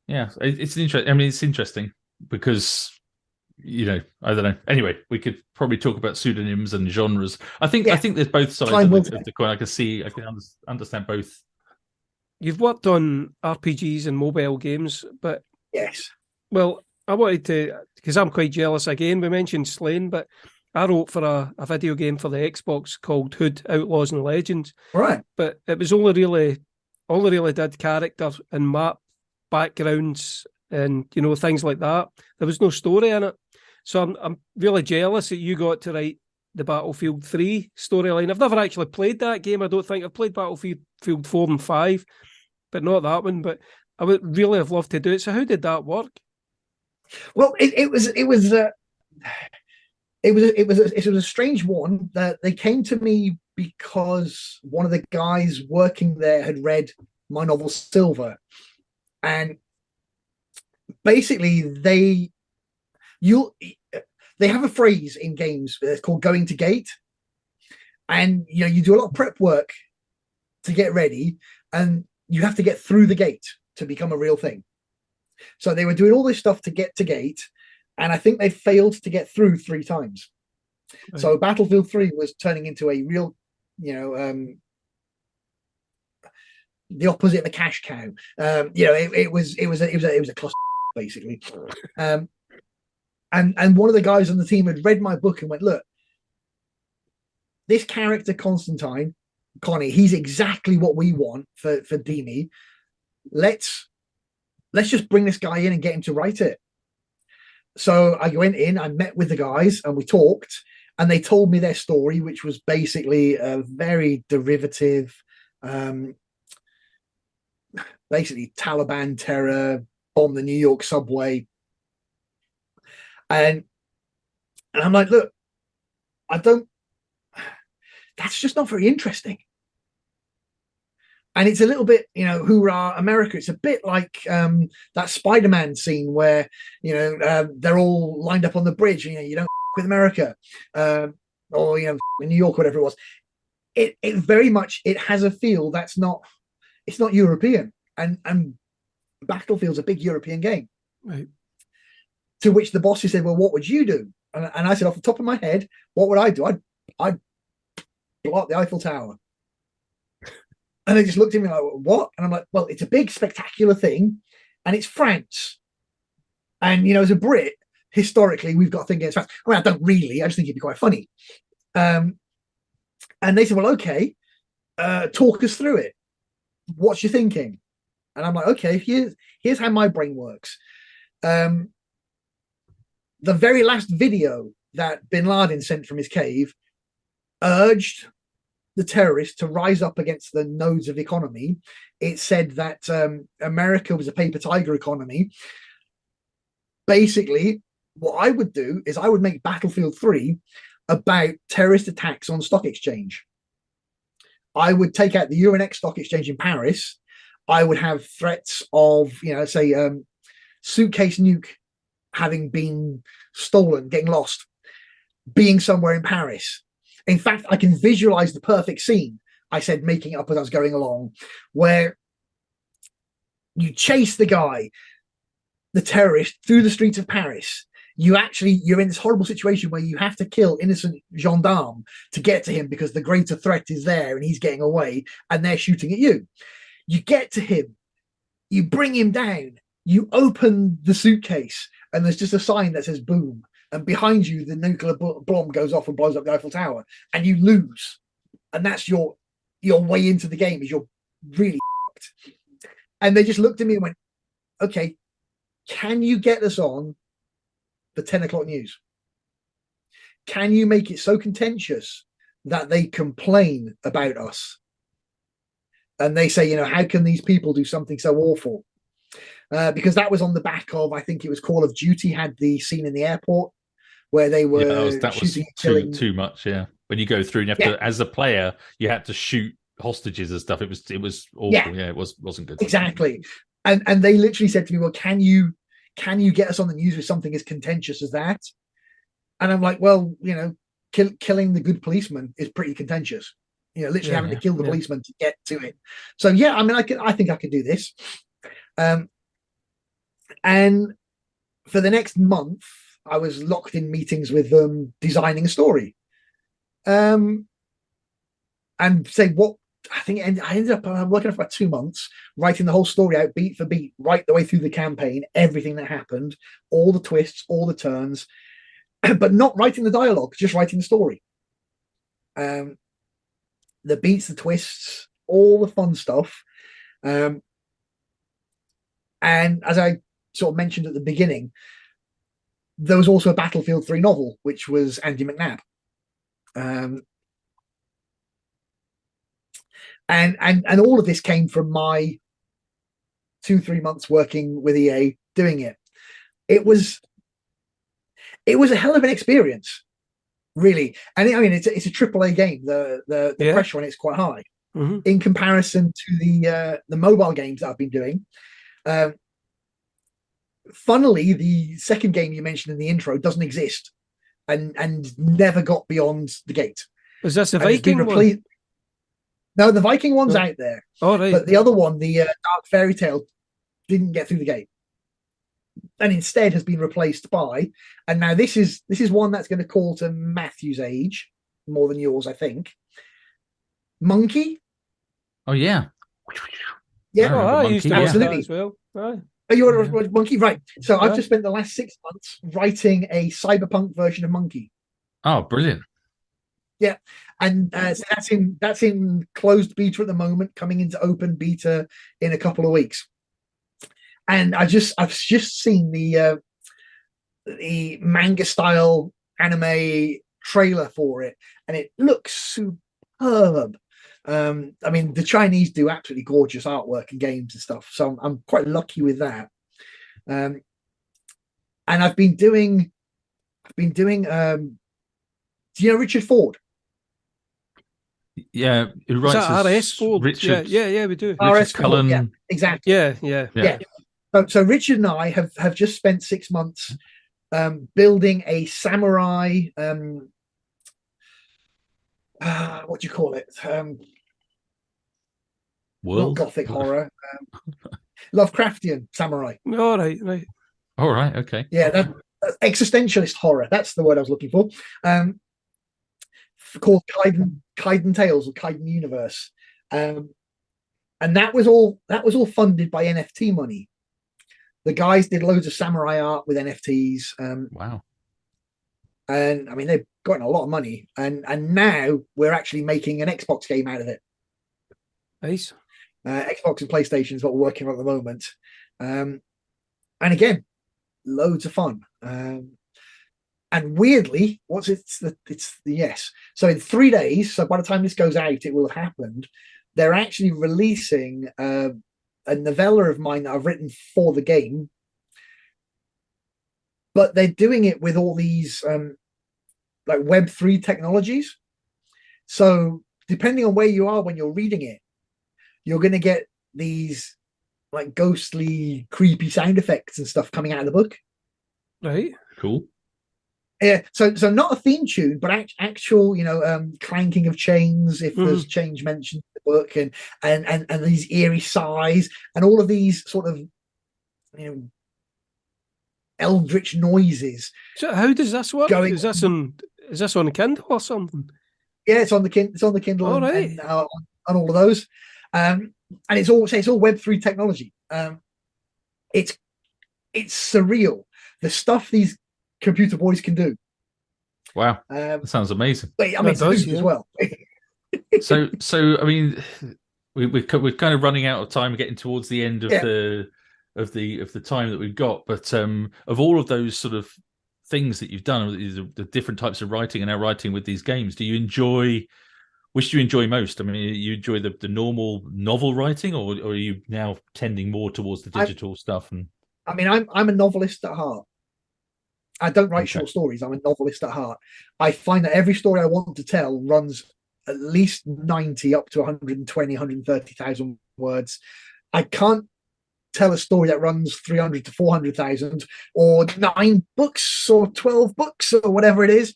Yeah, it's interesting. I mean, it's interesting because, I don't know. Anyway, we could probably talk about pseudonyms and genres. I think there's both sides of the coin. I can understand both. You've worked on RPGs and mobile games, but yes. Well, I wanted to, because I'm quite jealous again. We mentioned Slaine, but I wrote for a video game for the Xbox called Hood, Outlaws and Legends. Right. But it was all they really did character and map backgrounds and things like that. There was no story in it. So I'm really jealous that you got to write the Battlefield 3 storyline. I've never actually played that game. I don't think I've played Battlefield 4 and 5, but not that one. But I would really have loved to do it. So how did that work? Well, it was a strange one. That they came to me because one of the guys working there had read my novel Silver, and basically they have a phrase in games called going to gate, and you do a lot of prep work to get ready, and you have to get through the gate to become a real thing. So they were doing all this stuff to get to gate, and I think they failed to get through 3 times. Right. So Battlefield 3 was turning into a real, the opposite of a cash cow. It was a cluster basically. And one of the guys on the team had read my book and went, look, this character Constantine, Connie, he's exactly what we want for Dini. Let's just bring this guy in and get him to write it. So I went in, I met with the guys, and we talked, and they told me their story, which was basically a very derivative, basically Taliban terror, bomb the New York subway. And I'm like, look, that's just not very interesting. And it's a little bit, hoorah, America. It's a bit like that Spider-Man scene where, they're all lined up on the bridge. You don't with America, or in New York, whatever it was. It very much it has a feel that's not. It's not European, and Battlefield's a big European game. Right. To which the bosses said, "Well, what would you do?" And I said, off the top of my head, what would I do? I'd blow up the Eiffel Tower. And they just looked at me like, what? And I'm like, well, it's a big, spectacular thing, and it's France. And, as a Brit, historically, we've got a thing against France. I mean, I don't really. I just think it'd be quite funny. And they said, well, okay, talk us through it. What's your thinking? And I'm like, okay, here's how my brain works. The very last video that bin Laden sent from his cave urged the terrorists to rise up against the nodes of economy. It said that America was a paper tiger economy. Basically, what I would do is I would make Battlefield 3 about terrorist attacks on stock exchange. I would take out the Euronext stock exchange in Paris. I would have threats of, say, suitcase nuke having been stolen, getting lost, being somewhere in Paris. In fact, I can visualize the perfect scene. I said, making it up as I was going along, where you chase the guy, the terrorist, through the streets of Paris. You're in this horrible situation where you have to kill innocent gendarme to get to him because the greater threat is there and he's getting away and they're shooting at you. You get to him, you bring him down, you open the suitcase, and there's just a sign that says boom. And behind you, the nuclear bomb goes off and blows up the Eiffel Tower, and you lose. And that's your way into the game, is you're really fucked. And they just looked at me and went, okay, can you get us on the 10 o'clock news? Can you make it so contentious that they complain about us? And they say, how can these people do something so awful? Because that was on the back of, I think it was Call of Duty had the scene in the airport where they were shooting was too much. Yeah, when you go through, and you have to, as a player, you had to shoot hostages and stuff. It was awful. Yeah, it wasn't good. Exactly. And they literally said to me, well, can you get us on the news with something as contentious as that? And I'm like, well, killing the good policeman is pretty contentious. Literally having to kill the policeman to get to it. So yeah, I mean, I think I could do this. And for the next month, I was locked in meetings with them, designing a story. And say what I think I ended up working for about 2 months, writing the whole story out beat for beat, right the way through the campaign, everything that happened, all the twists, all the turns, but not writing the dialogue, just writing the story. The beats, the twists, all the fun stuff. And as I sort of mentioned at the beginning, there was also a Battlefield 3 novel, which was Andy McNabb. And all of this came from my 2-3 months working with EA doing it. It was a hell of an experience, really. And it's a AAA game. The pressure on it's quite high in comparison to the mobile games that I've been doing. Funnily, the second game you mentioned in the intro doesn't exist and never got beyond the gate. Was that the Viking one? No, the Viking one's out there. Oh, right. But the other one, the Dark Fairy Tale, didn't get through the gate, and instead has been replaced by. And now this is one that's going to call to Matthew's age more than yours, I think. Monkey. Oh yeah. Yeah, I used to absolutely as well. Right. Oh, you want to Monkey, right? So I've just spent the last 6 months writing a cyberpunk version of Monkey. Oh, brilliant! Yeah, and so that's in closed beta at the moment, coming into open beta in a couple of weeks. And I've just seen the manga style anime trailer for it, and it looks superb. I mean, the Chinese do absolutely gorgeous artwork and games and stuff, so I'm quite lucky with that. And I've been doing. Do you know Richard Ford? Yeah, it writes R.S. Ford. Richard, yeah, we do. R.S. Cullen. Yeah, exactly. Yeah. So Richard and I have just spent 6 months building a samurai. What do you call it? World? Not gothic horror. Lovecraftian samurai. All right. All right. Okay. Yeah, that's existentialist horror. That's the word I was looking for. Called Kaiden Tales or Kaiden Universe, and that was all funded by NFT money. The guys did loads of samurai art with NFTs. Wow. And I mean, they've gotten a lot of money, and now we're actually making an Xbox game out of it. Nice. Xbox and PlayStation is what we're working on at the moment. And again, loads of fun. And weirdly, yes. So in 3 days, so by the time this goes out, it will have happened. They're actually releasing a novella of mine that I've written for the game, but they're doing it with all these like Web3 technologies. So depending on where you are when you're reading it, you're going to get these like ghostly, creepy sound effects and stuff coming out of the book. Right. Cool. Yeah, so not a theme tune, but actual, clanking of chains if there's change mentioned in the book, and these eerie sighs and all of these sort of, eldritch noises. So how does this work? Is this on Kindle or something? Yeah, it's on the Kindle. All right. and on all of those, and it's all Web3 technology. It's surreal, the stuff these computer boys can do. Wow, that sounds amazing. I mean, as well. so I mean, we're kind of running out of time, getting towards the end of the time that we've got. But of all of those sort of things that you've done, the different types of writing and now writing with these games, which do you enjoy most? I mean, you enjoy the normal novel writing, or are you now tending more towards the digital stuff? And I mean, I'm a novelist at heart. I don't write short stories. I'm a novelist at heart. I find that every story I want to tell runs at least 90 up to 120, 130,000 words. I can't tell a story that runs 300 to 400,000 or 9 books or 12 books or whatever it is.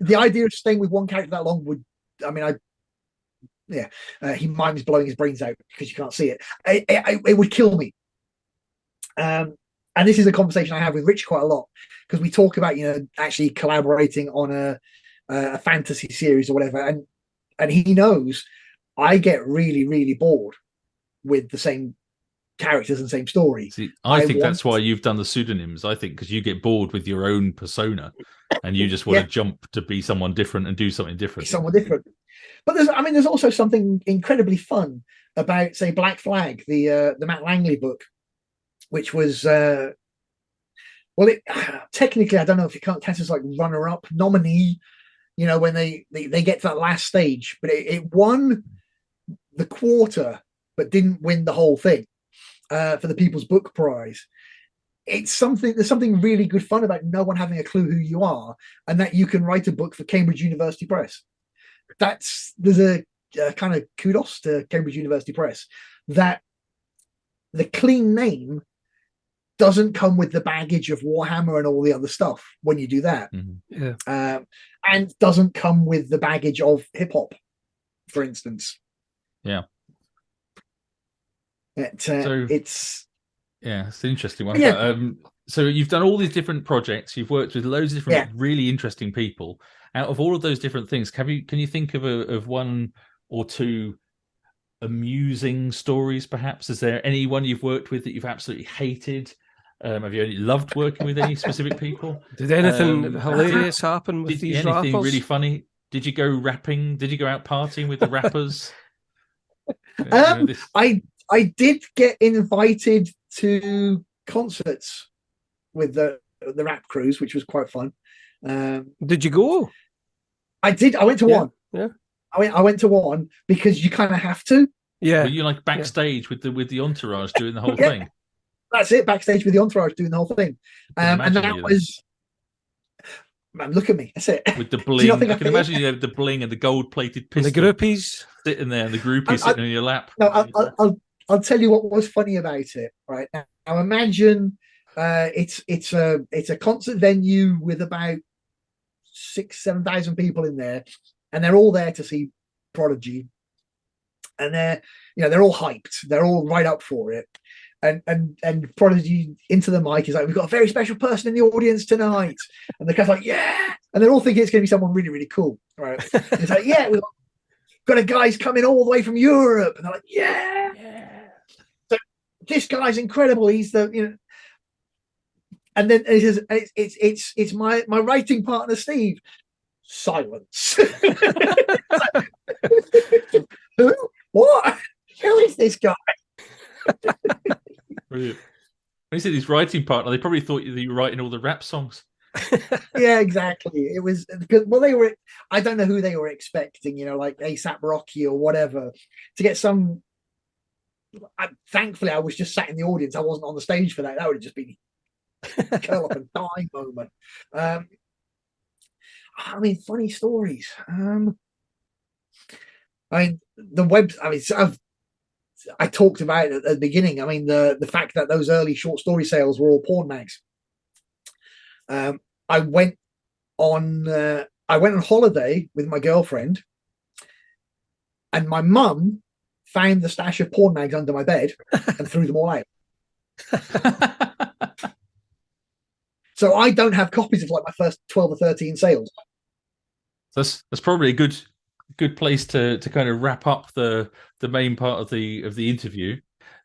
The idea of staying with one character that long he might be blowing his brains out because you can't see it. It would kill me. And this is a conversation I have with Rich quite a lot, because we talk about, actually collaborating on a fantasy series or whatever. And he knows I get really, really bored with the same characters and same story. See, I think that's why you've done the pseudonyms. I think because you get bored with your own persona and you just want to jump to be someone different and do something different. Someone different. But there's also something incredibly fun about, say, Black Flag, the Matt Langley book, which was technically, I don't know if you can't count as like runner-up nominee You know, when they get to that last stage, but it won the quarter, but didn't win the whole thing for the People's Book Prize. There's something really good fun about no one having a clue who you are, and that you can write a book for Cambridge University Press. There's a kind of kudos to Cambridge University Press that the clean name doesn't come with the baggage of Warhammer and all the other stuff when you do that. And doesn't come with the baggage of hip hop, for instance. Yeah. It's an interesting one. Yeah. So you've done all these different projects. You've worked with loads of different really interesting people. Out of all of those different things, can you think of one or two amusing stories, perhaps? Is there anyone you've worked with that you've absolutely hated? Have you only loved working with any specific people? Did anything hilarious happen with these rappers? Anything really funny? Did you go rapping? Did you go out partying with the rappers? I did get invited to concerts with the rap crews, which was quite fun. Did you go? I did. I went to one. Yeah. I went to one because you kind of have to. Yeah. Were you like backstage with the entourage doing the whole thing? That's it. Backstage with the entourage doing the whole thing. And that was. Man, look at me. That's it. With the bling. I can imagine you had the bling and the gold-plated pistol. And the groupies sitting there, and the groupies sitting on your lap. No, I'll tell you what was funny about it. Right now, imagine it's a concert venue with about 6,000-7,000 people in there, and they're all there to see Prodigy, and they're all hyped. They're all right up for it. And Prodigy into the mic is like, we've got a very special person in the audience tonight, and the guy's like, yeah, and they're all thinking it's going to be someone really, really cool, right? It's like, yeah, we've got a guy's coming all the way from Europe, and they're like, yeah. So this guy's incredible. He's the and then he says, it's my writing partner Steve. Silence. Who? What? Who is this guy? Brilliant. When you said his writing partner, they probably thought that you were writing all the rap songs. Yeah, exactly. It was because they were. I don't know who they were expecting. Like ASAP Rocky or whatever, to get some. Thankfully, I was just sat in the audience. I wasn't on the stage for that. That would have just been curl up and die moment. Funny stories. I talked about it at the beginning. The fact that those early short story sales were all porn mags. I went on holiday with my girlfriend, and my mum found the stash of porn mags under my bed and threw them all out. So I don't have copies of like my first 12 or 13 sales. That's probably a good place to kind of wrap up the main part of the interview.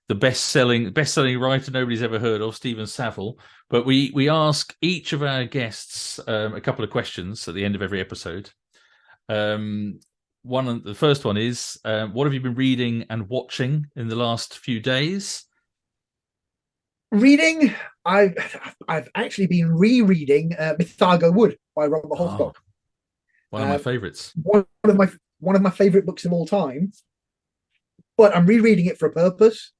The best-selling writer nobody's ever heard of, Steven Savile. But we ask each of our guests a couple of questions at the end of every episode. The first one is, what have you been reading and watching in the last few days? Reading, I've actually been rereading Mythago Wood by Robert Holstock. One of my favorites. One of my favorite books of all time. But I'm rereading it for a purpose.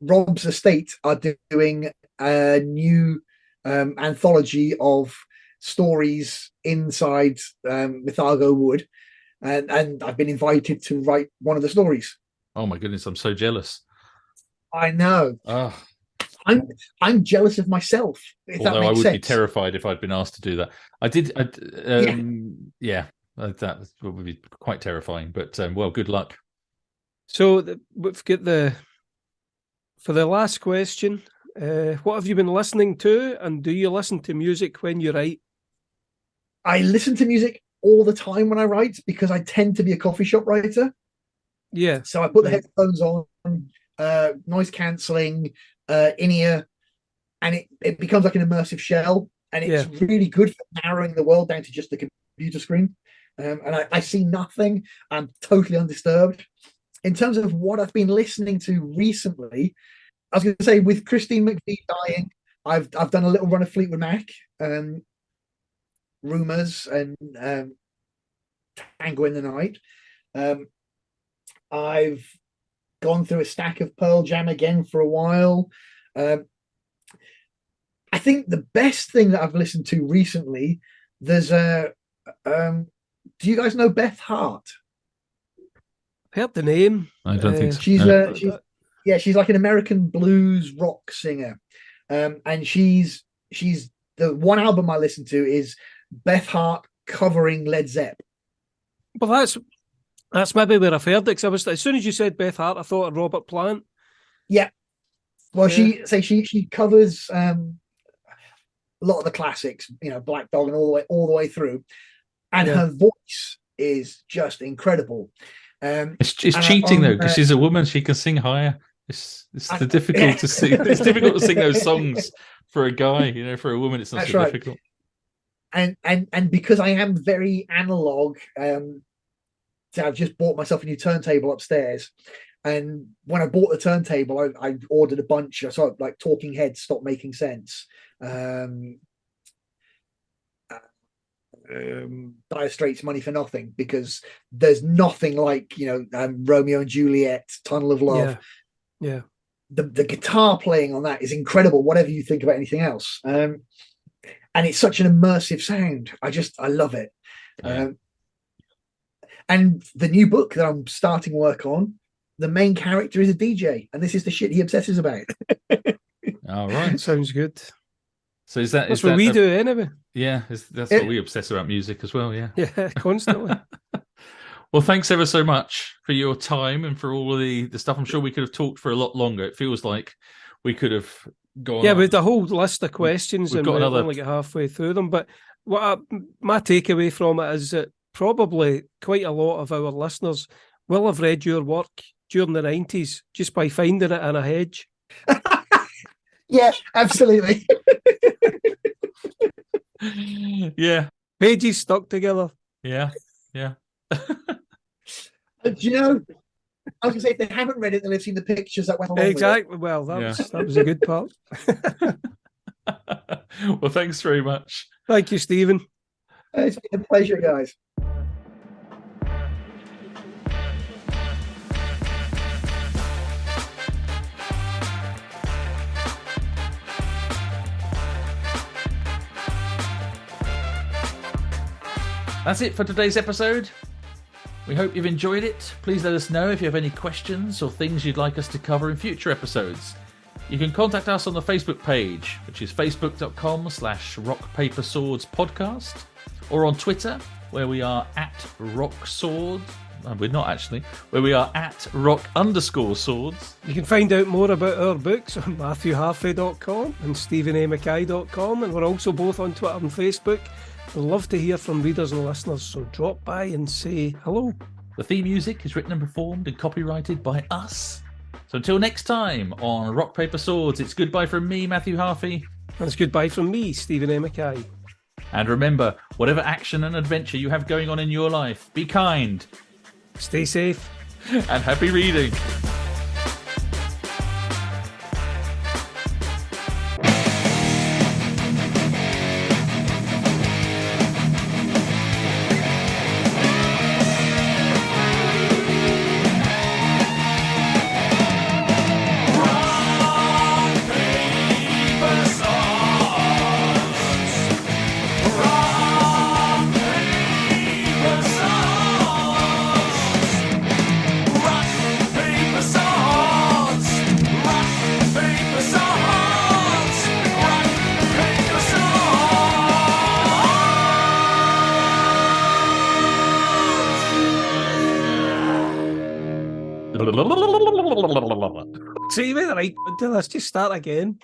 Rob's estate are doing a new anthology of stories inside Mythago Wood, and I've been invited to write one of the stories. Oh my goodness, I'm so jealous. I know. Oh. I'm jealous of myself. Although I would be terrified if I'd been asked to do that. That would be quite terrifying. But good luck. So we've got for the last question. What have you been listening to, and do you listen to music when you write? I listen to music all the time when I write because I tend to be a coffee shop writer. Yeah. So I put the headphones on, noise cancelling, in-ear, and it becomes like an immersive shell, and it's really good for narrowing the world down to just the computer screen. And I see nothing. I'm totally undisturbed. In terms of what I've been listening to recently, I was going to say, with Christine McVie dying, I've done a little run of Fleetwood Mac. Rumors and Tango in the Night. I've gone through a stack of Pearl Jam again for a while. I think the best thing that I've listened to recently, there's a do you guys know Beth Hart? Heard the name. I don't think so. She's like an American blues rock singer. And she's the one album I listen to is Beth Hart covering Led Zepp. Well, that's maybe where I've heard it. 'Cause as soon as you said Beth Hart, I thought of Robert Plant. Yeah. Well, she covers a lot of the classics, Black Dog and all the way through, and her voice is just incredible. It's cheating though, because she's a woman. She can sing higher. It's difficult to sing. It's difficult to sing those songs for a guy. For a woman, it's not so difficult. And because I am very analog, so I've just bought myself a new turntable upstairs. And when I bought the turntable, I ordered a bunch. I saw like Talking Heads Stop Making Sense. Dire Straits Money for Nothing, because there's nothing like Romeo and Juliet, Tunnel of Love. Yeah. The guitar playing on that is incredible, whatever you think about anything else. And it's such an immersive sound. I love it. And the new book that I'm starting work on, the main character is a DJ, and this is the shit he obsesses about. All right. Sounds good. So that's what we do anyway. Yeah, that's what we obsess about music as well. Yeah, constantly. Well, thanks ever so much for your time and for all of the stuff. I'm sure we could have talked for a lot longer. It feels like we could have gone. Yeah, with a whole list of questions, and we've only got halfway through them. But my takeaway from it is that probably quite a lot of our listeners will have read your work during the 90s just by finding it in a hedge. Yeah, absolutely. Yeah. Pages stuck together. Yeah. Do you know, I was going to say, if they haven't read it, then they've seen the pictures that went along exactly. with it. Well, that was a good part. Well, thanks very much. Thank you, Stephen. It's been a pleasure, guys. That's it for today's episode. We hope you've enjoyed it. Please let us know if you have any questions or things you'd like us to cover in future episodes. You can contact us on the Facebook page, which is facebook.com/rockpaperswordspodcast, or on Twitter, where we are @rocksword. We're not actually, where we are @rock_swords. You can find out more about our books on MatthewHarvey.com and StephenAMackay.com, and we're also both on Twitter and Facebook. We'd love to hear from readers and listeners, so drop by and say hello. The theme music is written and performed and copyrighted by us. So until next time on Rock, Paper, Swords, it's goodbye from me, Matthew Harvey. And it's goodbye from me, Stephen A. Mackay. And remember, whatever action and adventure you have going on in your life, be kind, stay safe, and happy reading. So you made the right. Let's just start again.